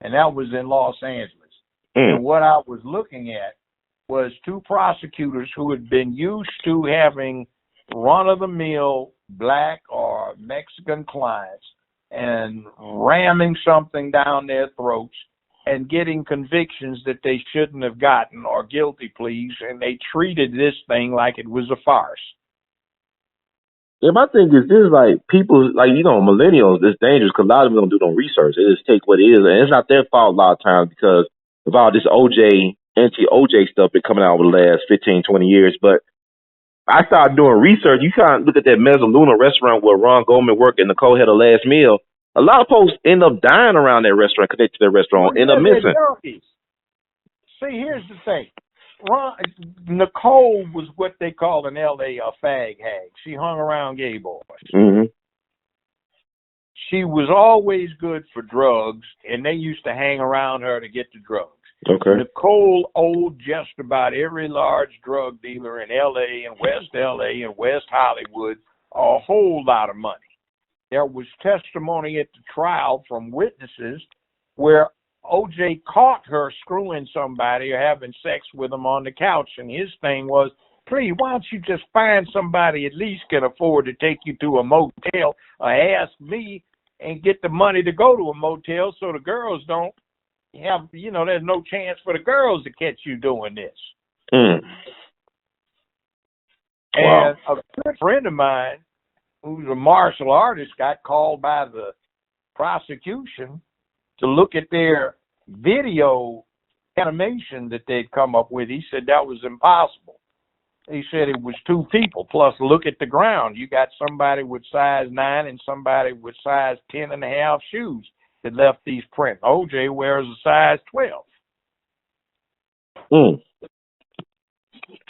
And that was in Los Angeles. And what I was looking at was 2 prosecutors who had been used to having run-of-the-mill black or Mexican clients and ramming something down their throats and getting convictions that they shouldn't have gotten or guilty pleas, and they treated this thing like it was a farce. Yeah, my thing is this: like people, like millennials, it's dangerous because a lot of them don't do no research. They just take what it is, and it's not their fault a lot of times because of all this anti-OJ stuff been coming out over the last 15, 20 years. But I started doing research. You kind of look at that Mezzaluna restaurant where Ron Goldman worked and Nicole had her last meal. A lot of folks end up dying around that restaurant, connected to that restaurant, end up missing. See, here's the thing. Nicole was what they call in L.A. a fag hag. She hung around gay boys. She was always good for drugs, and they used to hang around her to get the drugs. Okay. Nicole owed just about every large drug dealer in L.A. and West L.A. and West Hollywood a whole lot of money. There was testimony at the trial from witnesses where O.J. caught her screwing somebody or having sex with them on the couch, and his thing was, please, why don't you just find somebody at least can afford to take you to a motel or ask me and get the money to go to a motel so the girls don't have, there's no chance for the girls to catch you doing this. Wow. And a good friend of mine who's a martial artist got called by the prosecution to look at their video animation that they'd come up with. He said that was impossible. He said it was 2 people. Plus, look at the ground. You got somebody with size 9 and somebody with size 10.5 shoes that left these prints. OJ wears a size 12.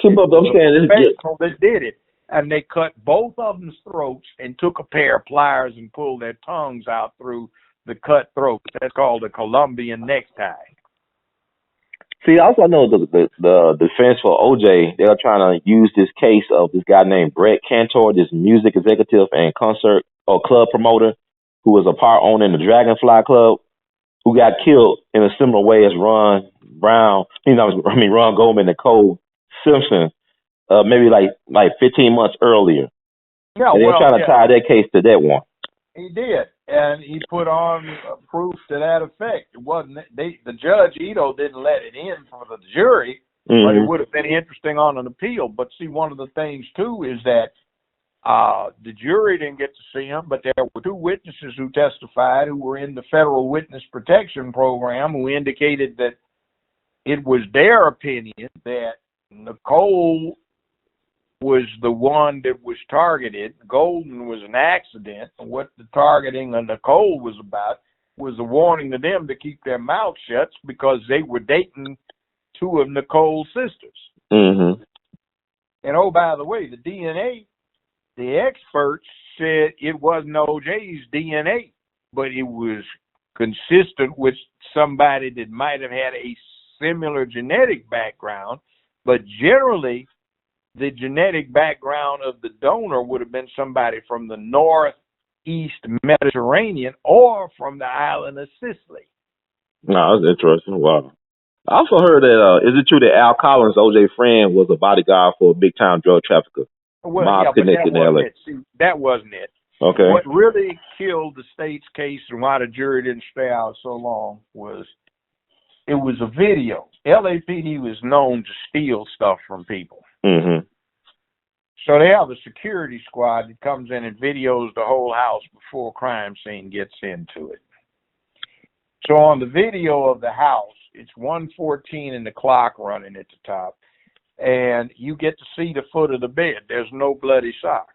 Keep up, I'm saying this. They did it, and they cut both of them's throats and took a pair of pliers and pulled their tongues out through the cut throats. That's called a Colombian necktie. See, I also know the defense for OJ, they're trying to use this case of this guy named Brett Cantor, this music executive and concert or club promoter who was a part owner in the Dragonfly Club. who got killed in a similar way as Ron Goldman and Cole Simpson, maybe like 15 months earlier. Yeah, And they're well, trying to yeah, tie that case to that one. he did, and he put on proof to that effect. It wasn't the judge Ito didn't let it in for the jury, but it would have been interesting on an appeal. But see, one of the things too is that the jury didn't get to see him, but there were two witnesses who testified who were in the federal witness protection program who indicated that it was their opinion that Nicole was the one that was targeted. Golden was an accident, and what the targeting of Nicole was about was a warning to them to keep their mouths shut because they were dating two of Nicole's sisters. Mm-hmm. And oh, by the way, the DNA, the experts said it wasn't OJ's DNA, but it was consistent with somebody that might have had a similar genetic background, but generally the genetic background of the donor would have been somebody from the northeast Mediterranean or from the island of Sicily. No, that's interesting. Wow. I also heard that, is it true that Al Collins, OJ friend, was a bodyguard for a big-time drug trafficker? Well, Mob yeah, but that connected in wasn't LA. it. See, that wasn't it. Okay. What really killed the state's case and why the jury didn't stay out so long was it was a video. LAPD was known to steal stuff from people. Mm-hmm. So they have a security squad that comes in and videos the whole house before a crime scene gets into it. So on the video of the house, it's 1:14 and the clock running at the top, and you get to see the foot of the bed. There's no bloody socks.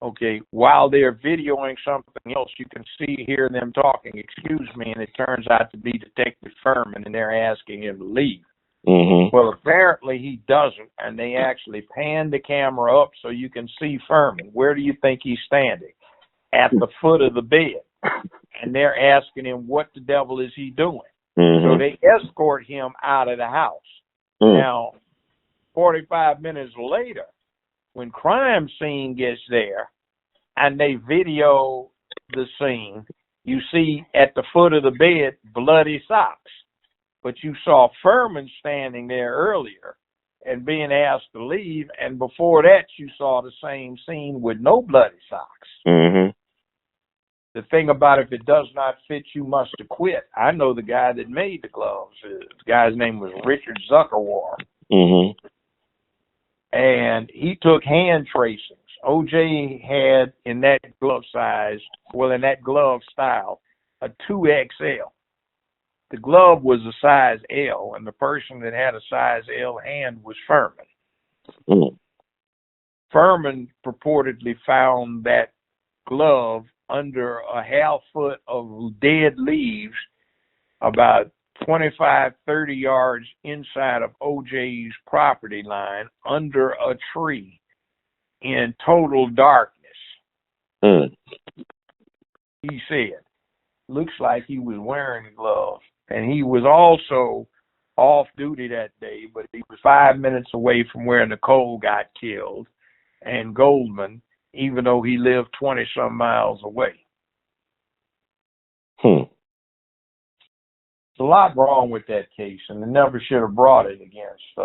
Okay, while they're videoing something else, you can hear them talking, excuse me, and it turns out to be Detective Furman, and they're asking him to leave. Mm-hmm. Well, apparently he doesn't, and they actually pan the camera up so you can see Furman. Where do you think he's standing? At the foot of the bed. And they're asking him, what the devil is he doing? Mm-hmm. So they escort him out of the house. Now, 45 minutes later, when crime scene gets there and they video the scene, you see at the foot of the bed bloody socks. But you saw Furman standing there earlier and being asked to leave, and before that you saw the same scene with no bloody socks. Mm-hmm. The thing about if it does not fit, you must have quit. I know the guy that made the gloves. The guy's name was Richard Zuckerwar. Mm-hmm. And he took hand tracings. OJ had in that glove size, well, in that glove style, a 2XL. The glove was a size L, and the person that had a size L hand was Furman. Mm-hmm. Furman purportedly found that glove under a half foot of dead leaves about 25, 30 yards inside of OJ's property line under a tree in total darkness. He said, looks like he was wearing a glove. And he was also off duty that day, but he was 5 minutes away from where Nicole got killed and Goldman, even though he lived 20-some miles away. There's a lot wrong with that case, and they never should have brought it against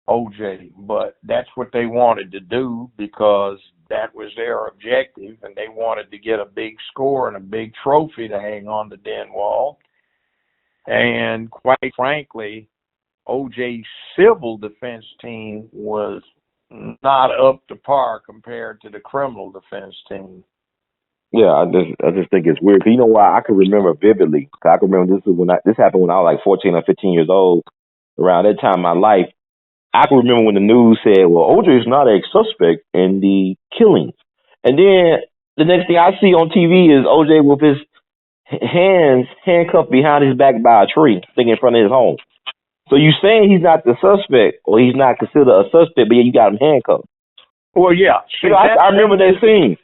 OJ. But that's what they wanted to do because that was their objective, and they wanted to get a big score and a big trophy to hang on the den wall. And quite frankly, OJ's civil defense team was not up to par compared to the criminal defense team. Yeah, I just think it's weird. You know why? I can remember vividly. I can remember this happened when I was like 14 or 15 years old. Around that time in my life, I can remember when the news said, "Well, OJ is not a suspect in the killings," and then the next thing I see on TV is OJ with his hands handcuffed behind his back by a tree, sitting in front of his home. So you saying he's not the suspect, or he's not considered a suspect, but yet you got him handcuffed? Well, yeah. See, I remember that scene.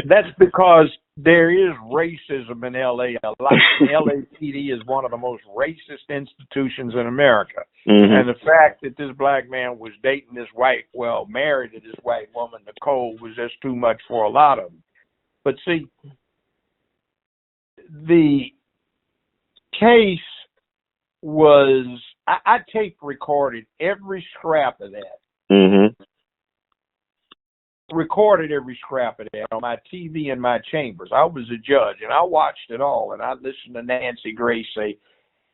That's because there is racism in L.A. a lot. LAPD is one of the most racist institutions in America. Mm-hmm. And the fact that this black man was dating this married to this white woman, Nicole, was just too much for a lot of them. But see, the case was, I tape recorded every scrap of that. Mm-hmm. Recorded every scrap of that on my TV in my chambers. I was a judge, and I watched it all, and I listened to Nancy Grace say,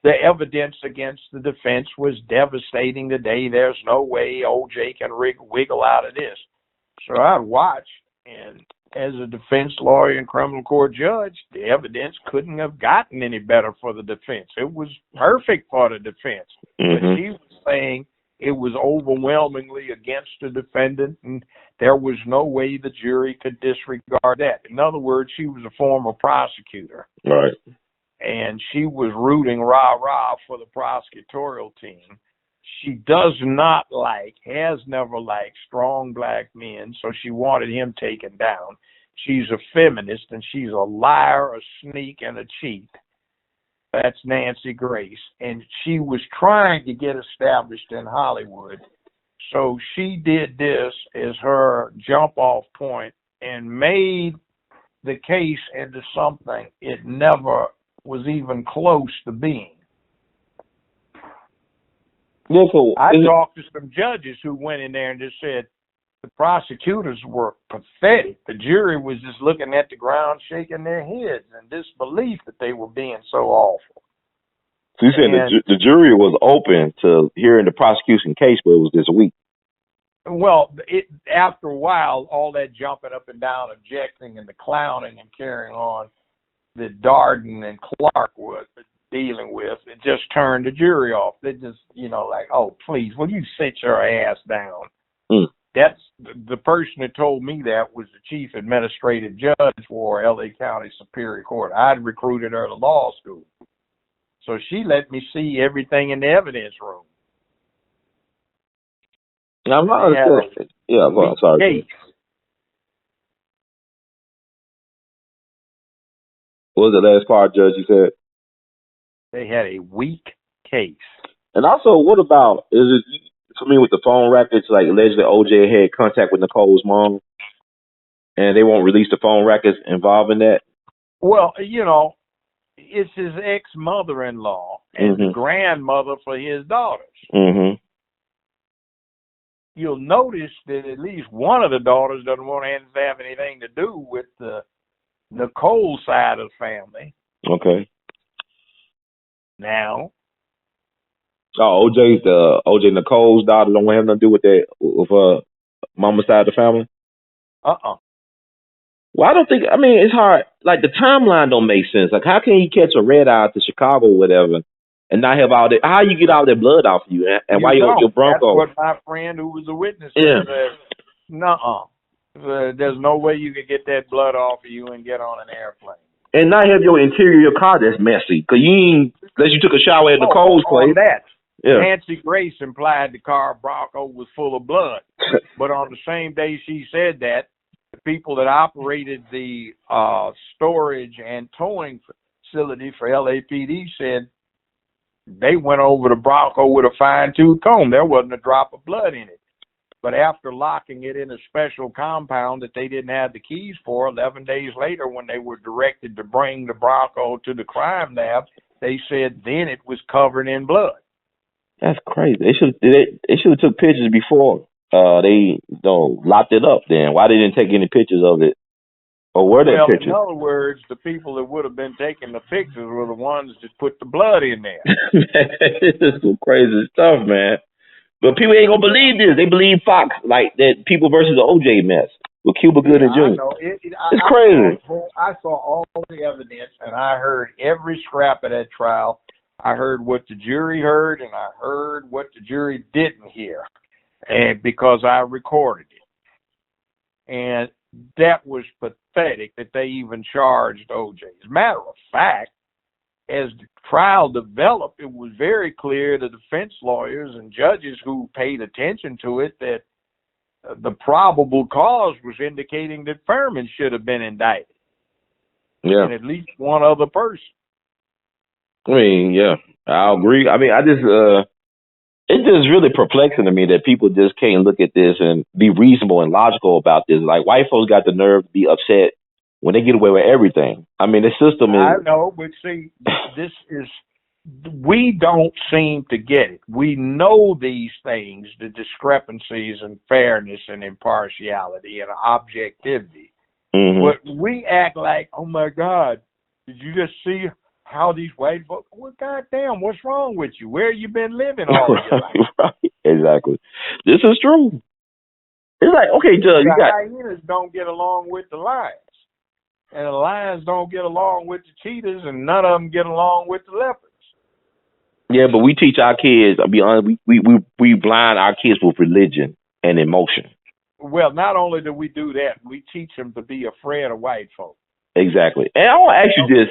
the evidence against the defense was devastating today. There's no way O.J. can wiggle out of this. So I'd watch, and as a defense lawyer and criminal court judge, the evidence couldn't have gotten any better for the defense. It was perfect for the defense. Mm-hmm. But she was saying it was overwhelmingly against the defendant, and there was no way the jury could disregard that. In other words, she was a former prosecutor. Right. And she was rooting rah-rah for the prosecutorial team. She does not has never liked strong black men, so she wanted him taken down. She's a feminist, and she's a liar, a sneak, and a cheat. That's Nancy Grace. And she was trying to get established in Hollywood. So she did this as her jump-off point and made the case into something it never was even close to being. Yeah, so I talked to some judges who went in there and just said the prosecutors were pathetic. The jury was just looking at the ground, shaking their heads in disbelief that they were being so awful. So you said the jury was open to hearing the prosecution case, but it was this week. Well, after a while, all that jumping up and down, objecting, and the clowning and carrying on that Darden and Clark were dealing with, it just turned the jury off. They just, oh, please, will you sit your ass down? Mm. That's the person that told me that was the chief administrative judge for L.A. County Superior Court. I'd recruited her to law school. So she let me see everything in the evidence room. I'm not understanding. Yeah, well, sorry. Case. What was the last part, Judge, you said? They had a weak case. And also, what about, is it familiar with the phone records, like allegedly OJ had contact with Nicole's mom, and they won't release the phone records involving that? Well, it's his ex-mother-in-law and the grandmother for his daughters. Mm-hmm. You'll notice that at least one of the daughters doesn't want to have anything to do with the Nicole side of the family. Okay. Now. Oh, OJ Nicole's daughter don't have nothing to do with that, with mama's side of the family? Well, I don't think, it's hard. Like, the timeline don't make sense. Like, how can you catch a red eye to Chicago or whatever and not have all that? How you get all that blood off you? And why your Bronco? That's what my friend who was a witness said. There's no way you could get that blood off of you and get on an airplane. And not have your interior of your car that's messy. Because unless you took a shower at Nicole's place. Nancy Grace implied the car Bronco was full of blood. But on the same day she said that, the people that operated the storage and towing facility for LAPD said they went over the Bronco with a fine-tooth comb. There wasn't a drop of blood in it. But after locking it in a special compound that they didn't have the keys for, 11 days later when they were directed to bring the Bronco to the crime lab, they said then it was covered in blood. That's crazy. They should have took pictures before they locked it up then. Why they didn't take any pictures of it? Or were there pictures? In other words, the people that would have been taking the pictures were the ones that put the blood in there. This is some crazy stuff, man. But people ain't gonna believe this. They believe Fox, like that People versus the OJ mess with Cuba Gooding Jr. It's crazy. I saw all the evidence, and I heard every scrap of that trial. I heard what the jury heard, and I heard what the jury didn't hear, and because I recorded it. And that was pathetic that they even charged OJ. As a matter of fact, as the trial developed, it was very clear to defense lawyers and judges who paid attention to it that the probable cause was indicating that Furman should have been indicted. Yeah. And at least one other person. Yeah, I agree. It's just really perplexing to me that people just can't look at this and be reasonable and logical about this. Like, white folks got the nerve to be upset when they get away with everything. I mean, the system is. I know, but see, this is, we don't seem to get it. We know these things, the discrepancies and fairness and impartiality and objectivity. But we act like, oh my God, did you just see how these white folks, well, goddamn, what's wrong with you? Where you been living all your life? Right, exactly. This is true. It's like, okay, Judge, you The got. hyenas don't get along with the lions. And the lions don't get along with the cheetahs, and none of them get along with the leopards. Yeah, but we teach our kids, I'll be honest, we blind our kids with religion and emotion. Well, not only do we do that, we teach them to be afraid of white folk. Exactly. And I want to ask you this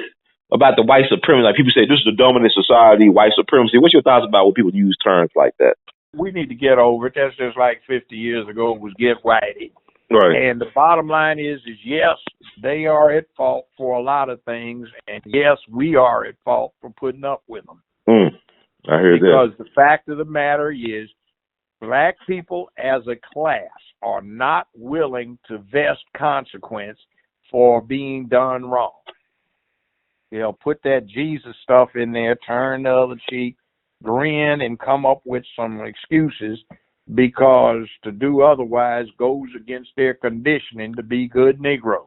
about the white supremacy. Like people say, this is the dominant society, white supremacy. What's your thoughts about when people use terms like that? We need to get over it. That's just like 50 years ago it was get whitey. Right. And the bottom line is yes, they are at fault for a lot of things, and yes, we are at fault for putting up with them. I hear that. Because the fact of the matter is, black people as a class are not willing to vest consequence for being done wrong. They'll put that Jesus stuff in there, turn the other cheek, grin, and come up with some excuses, because to do otherwise goes against their conditioning to be good Negroes.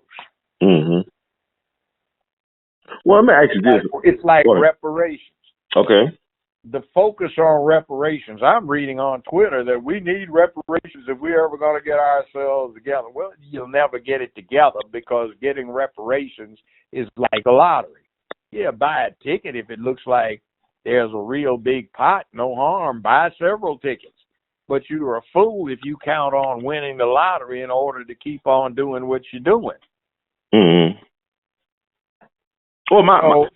Well, let me ask you this. It's like reparations. Okay. The focus on reparations, I'm reading on Twitter that we need reparations if we're ever going to get ourselves together. Well, you'll never get it together, because getting reparations is like a lottery. Yeah, buy a ticket if it looks like there's a real big pot, no harm. Buy several tickets. But you're a fool if you count on winning the lottery in order to keep on doing what you're doing. Well,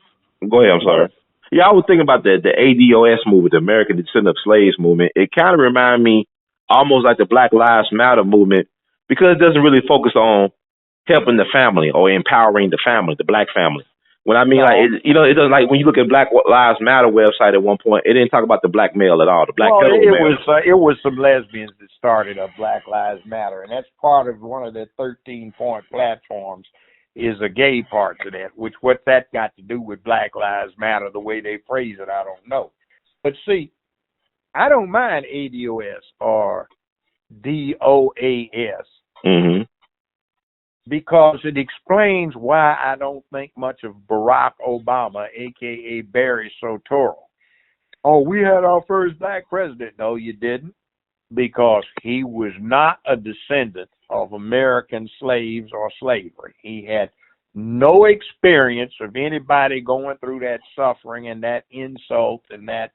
go ahead, I'm sorry. Yeah, I was thinking about the ADOS movement, the American Descendant of Slaves movement. It kind of reminded me almost like the Black Lives Matter movement, because it doesn't really focus on helping the family or empowering the family, the black family. When I mean, it doesn't, like when you look at Black Lives Matter website at one point, it didn't talk about the black male at all. The black it was some lesbians that started up Black Lives Matter, and that's part of one of the 13-point platforms. Is a gay part to that, which what that got to do with Black Lives Matter, the way they phrase it, I don't know. But see, I don't mind ADOS or DOAS because it explains why I don't think much of Barack Obama, a.k.a. Barry Soetoro. Oh, we had our first black president. No, you didn't, because he was not a descendant of American slaves or slavery. He had no experience of anybody going through that suffering and that insult and that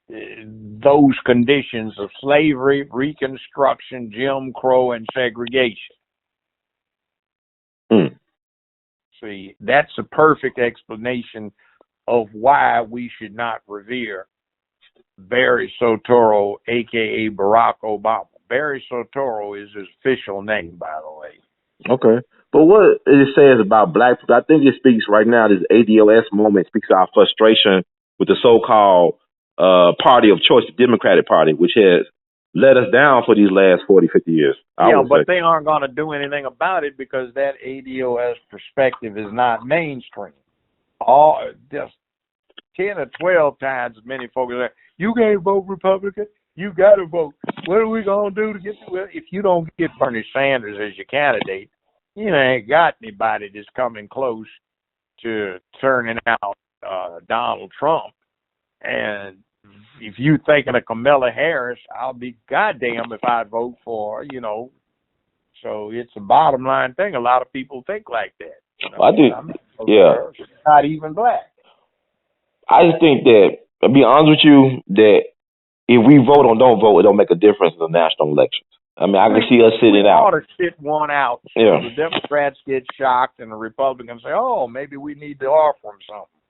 those conditions of slavery, Reconstruction, Jim Crow, and segregation. See, that's a perfect explanation of why we should not revere Barry Soetoro, a.k.a. Barack Obama. Barry Soetoro is his official name, by the way. Okay. But what it says about black people, I think it speaks right now, this ADOS moment speaks to our frustration with the so-called party of choice, the Democratic Party, which has let us down for these last 40, 50 years. But they aren't going to do anything about it because that ADOS perspective is not mainstream. Just 10 or 12 times as many folks are, you can't vote Republican, you got to vote. What are we going to do to get to, well, if you don't get Bernie Sanders as your candidate, you ain't got anybody that's coming close to turning out Donald Trump. And if you thinking of Kamala Harris, I'll be goddamn if I vote for her, So it's a bottom line thing. A lot of people think like that. I do. She's not even black. I just think that, to be honest with you, that if we vote or don't vote, it don't make a difference in the national elections. I mean, I can see us sitting out. We ought to sit one out so the Democrats get shocked and the Republicans say, oh, maybe we need to offer them something.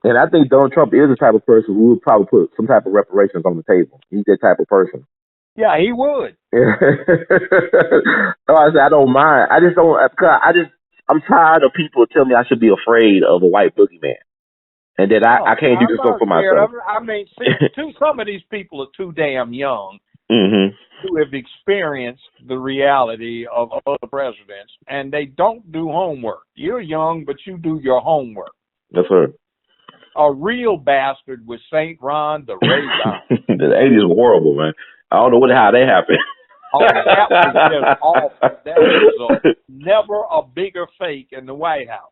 And I think Donald Trump is the type of person who would probably put some type of reparations on the table. He's that type of person. Yeah, he would. So I don't mind. I just don't, I'm tired of people telling me I should be afraid of a white boogeyman. And that I can't do this for myself. I mean, see, some of these people are too damn young who have experienced the reality of other presidents, and they don't do homework. You're young, but you do your homework. Yes, sir. A real bastard was St. Ron the Ray. The 80s were horrible, man. I don't know how that happened. Oh, that was just awful. That was never a bigger fake in the White House.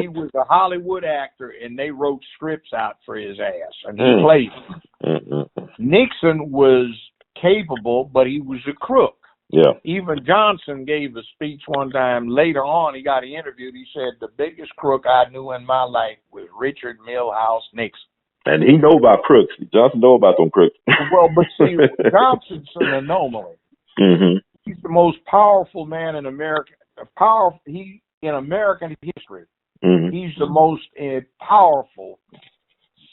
He was a Hollywood actor, and they wrote scripts out for his ass, and he played them. Nixon was capable, but he was a crook. Yeah. Even Johnson gave a speech one time. Later on, he got interviewed. He said, the biggest crook I knew in my life was Richard Milhouse Nixon. And he know about crooks. Johnson know about them crooks. Well, but see, Johnson's an anomaly. Mm-hmm. He's the most powerful man in America. In American history, he's the most powerful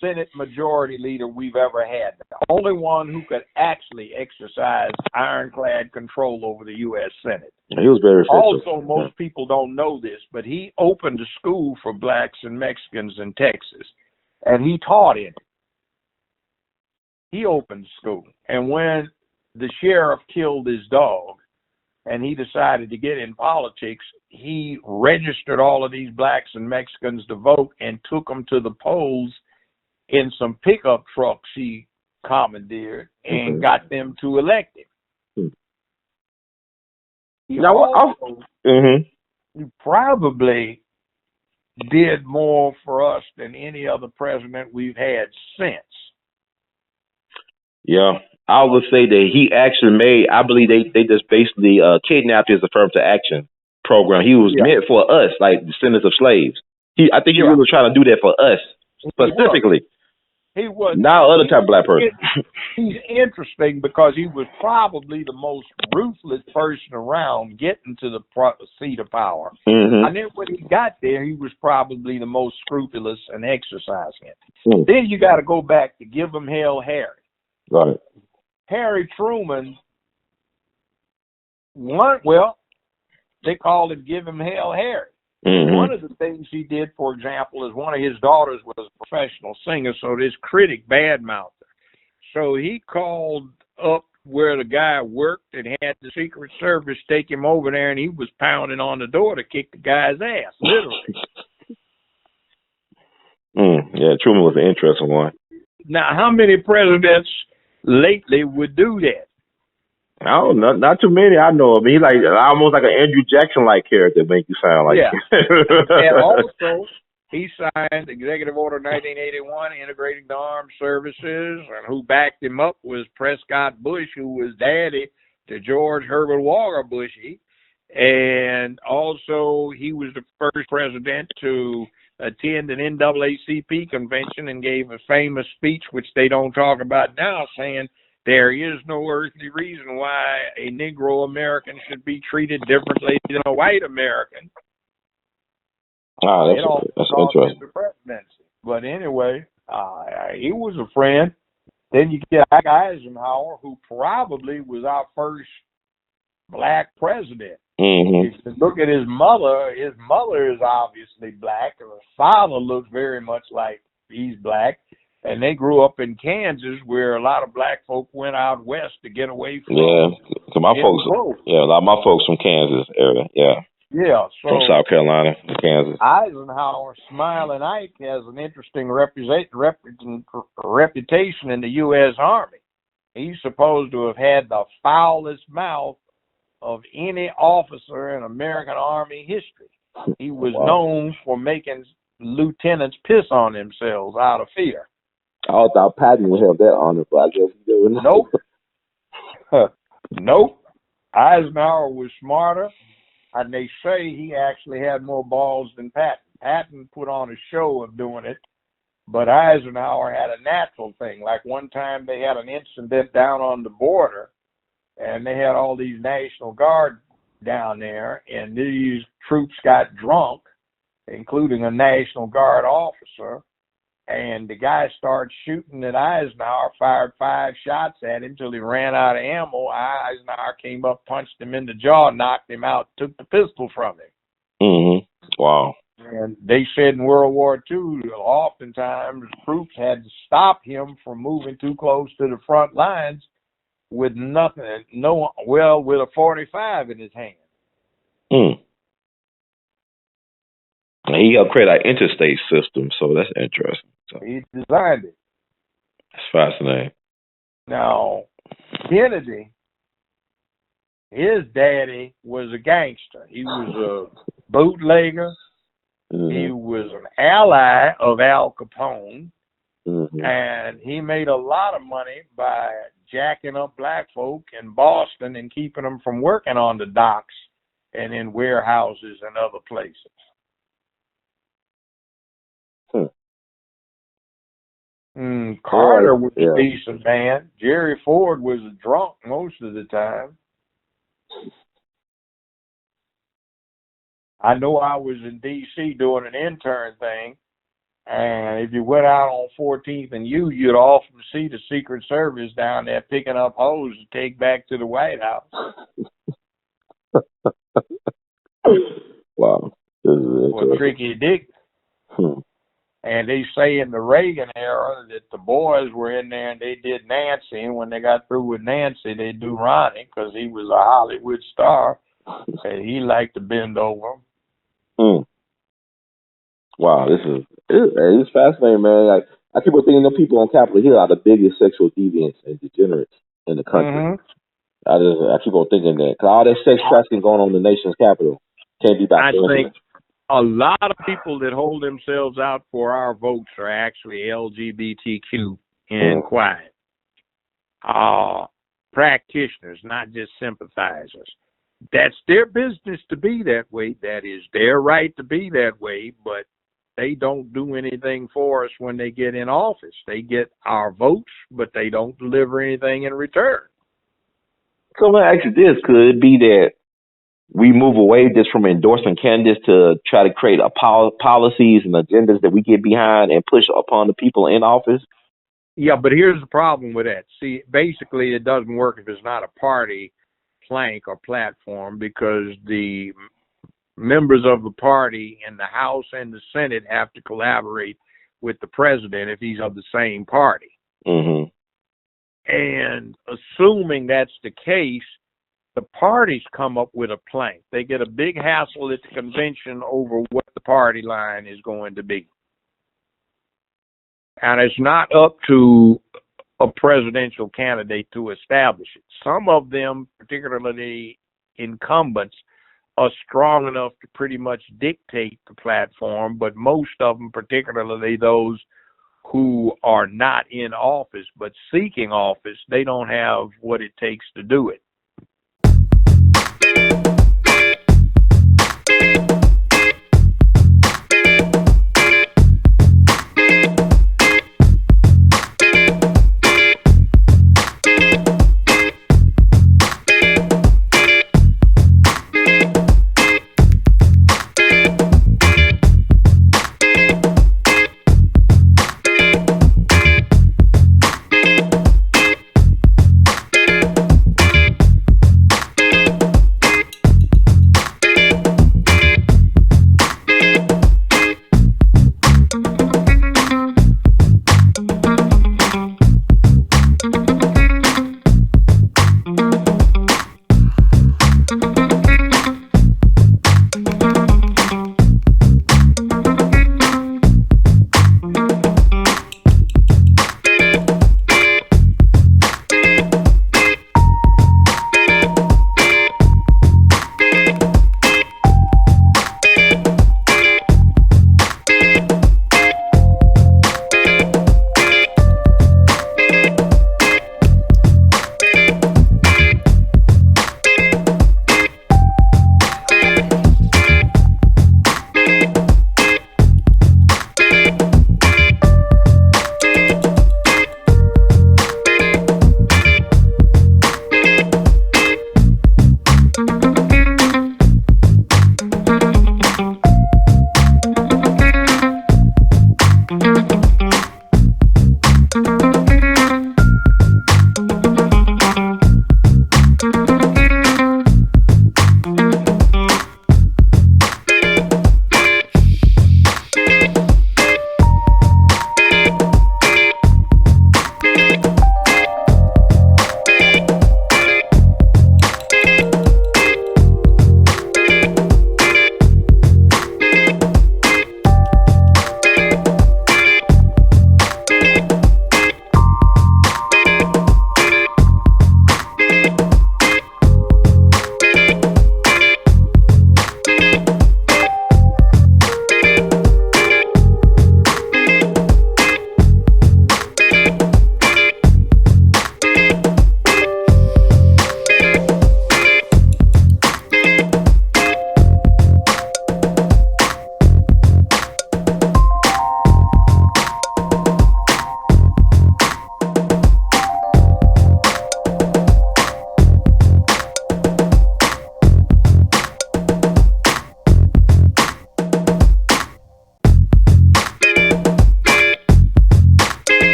Senate majority leader we've ever had. The only one who could actually exercise ironclad control over the U.S. Senate. He was very effective. Also, most people don't know this, but he opened a school for blacks and Mexicans in Texas, and he taught in it. He opened school. And when the sheriff killed his dog, and he decided to get in politics, he registered all of these blacks and Mexicans to vote and took them to the polls in some pickup trucks he commandeered and got them to elect him. He probably did more for us than any other president we've had since. Yeah. I would say that he actually made, I believe they just basically kidnapped his affirmative action program. He was meant for us, like descendants of slaves. I think he really was trying to do that for us specifically. He was. Not other type of black person. He's interesting because he was probably the most ruthless person around getting to the seat of power. And then when he got there, he was probably the most scrupulous in exercising it. Then you got to go back to Give 'em Hell Harry. Got it. Harry Truman, they called him Give 'em Hell Harry. One of the things he did, for example, is one of his daughters was a professional singer, so this critic badmouthed her. So he called up where the guy worked and had the Secret Service take him over there, and he was pounding on the door to kick the guy's ass, literally. Yeah, Truman was an interesting one. Now, how many presidents lately would do that? I don't know, not too many I know of. He's like almost like an Andrew Jackson-like character, make you sound like. And also, he signed Executive Order 1981, integrating the armed services, and who backed him up was Prescott Bush, who was daddy to George Herbert Walker Bushy. And also, he was the first president to attend an NAACP convention and gave a famous speech, which they don't talk about now, saying, there is no earthly reason why a Negro American should be treated differently than a white American. That's interesting. But anyway, he was a friend. Then you get Eisenhower, who probably was our first black president. If you look at his mother is obviously black. Her father looks very much like he's black. And they grew up in Kansas, where a lot of black folk went out west to get away from. So my folks, a lot of my folks from Kansas area, so from South Carolina to Kansas. Eisenhower, Smiling Ike, has an interesting reputation in the U.S. Army. He's supposed to have had the foulest mouth of any officer in American Army history. He was known for making lieutenants piss on themselves out of fear. I thought Patton would have that honor, but I guess he didn't. Nope. Eisenhower was smarter, and they say he actually had more balls than Patton. Patton put on a show of doing it, but Eisenhower had a natural thing. Like one time they had an incident down on the border, and they had all these National Guard down there, and these troops got drunk, including a National Guard officer. And the guy started shooting at Eisenhower, fired 5 shots at him till he ran out of ammo. Eisenhower came up, punched him in the jaw, knocked him out, took the pistol from him. Wow. And they said in World War II, oftentimes troops had to stop him from moving too close to the front lines with nothing, with a 45 in his hand. Mm. And he helped create our interstate system, so that's interesting. So He designed it. that's fascinating. Now, Kennedy, his daddy was a gangster. He was a bootlegger. Mm-hmm. He was an ally of Al Capone. Mm-hmm. And he made a lot of money by jacking up black folk in Boston and keeping them from working on the docks and in warehouses and other places. Carter was a decent man. Jerry Ford was a drunk most of the time. I know I was in D.C. doing an intern thing, and if you went out on 14th and you'd often see the Secret Service down there picking up hose to take back to the White House. Wow. For Tricky Dick. And they say in the Reagan era that the boys were in there and they did Nancy, and when they got through with Nancy, they do Ronnie because he was a Hollywood star, and he liked to bend over. Wow, it's fascinating, man. Like, I keep on thinking the people on Capitol Hill are the biggest sexual deviants and degenerates in the country. Mm-hmm. I keep on thinking that, because all that sex trafficking going on in the nation's capital can't be by coincidence. A lot of people that hold themselves out for our votes are actually LGBTQ and quiet. Practitioners, not just sympathizers. That's their business to be that way. That is their right to be that way, but they don't do anything for us when they get in office. They get our votes, but they don't deliver anything in return. So let me ask you this. Could it be that we move away just from endorsing candidates to try to create policies and agendas that we get behind and push upon the people in office? Yeah, but here's the problem with that. See, basically it doesn't work if it's not a party plank or platform, because the members of the party in the House and the Senate have to collaborate with the president if he's of the same party. Mm-hmm. And assuming that's the case, the parties come up with a plank. They get a big hassle at the convention over what the party line is going to be. And it's not up to a presidential candidate to establish it. Some of them, particularly incumbents, are strong enough to pretty much dictate the platform, but most of them, particularly those who are not in office but seeking office, they don't have what it takes to do it.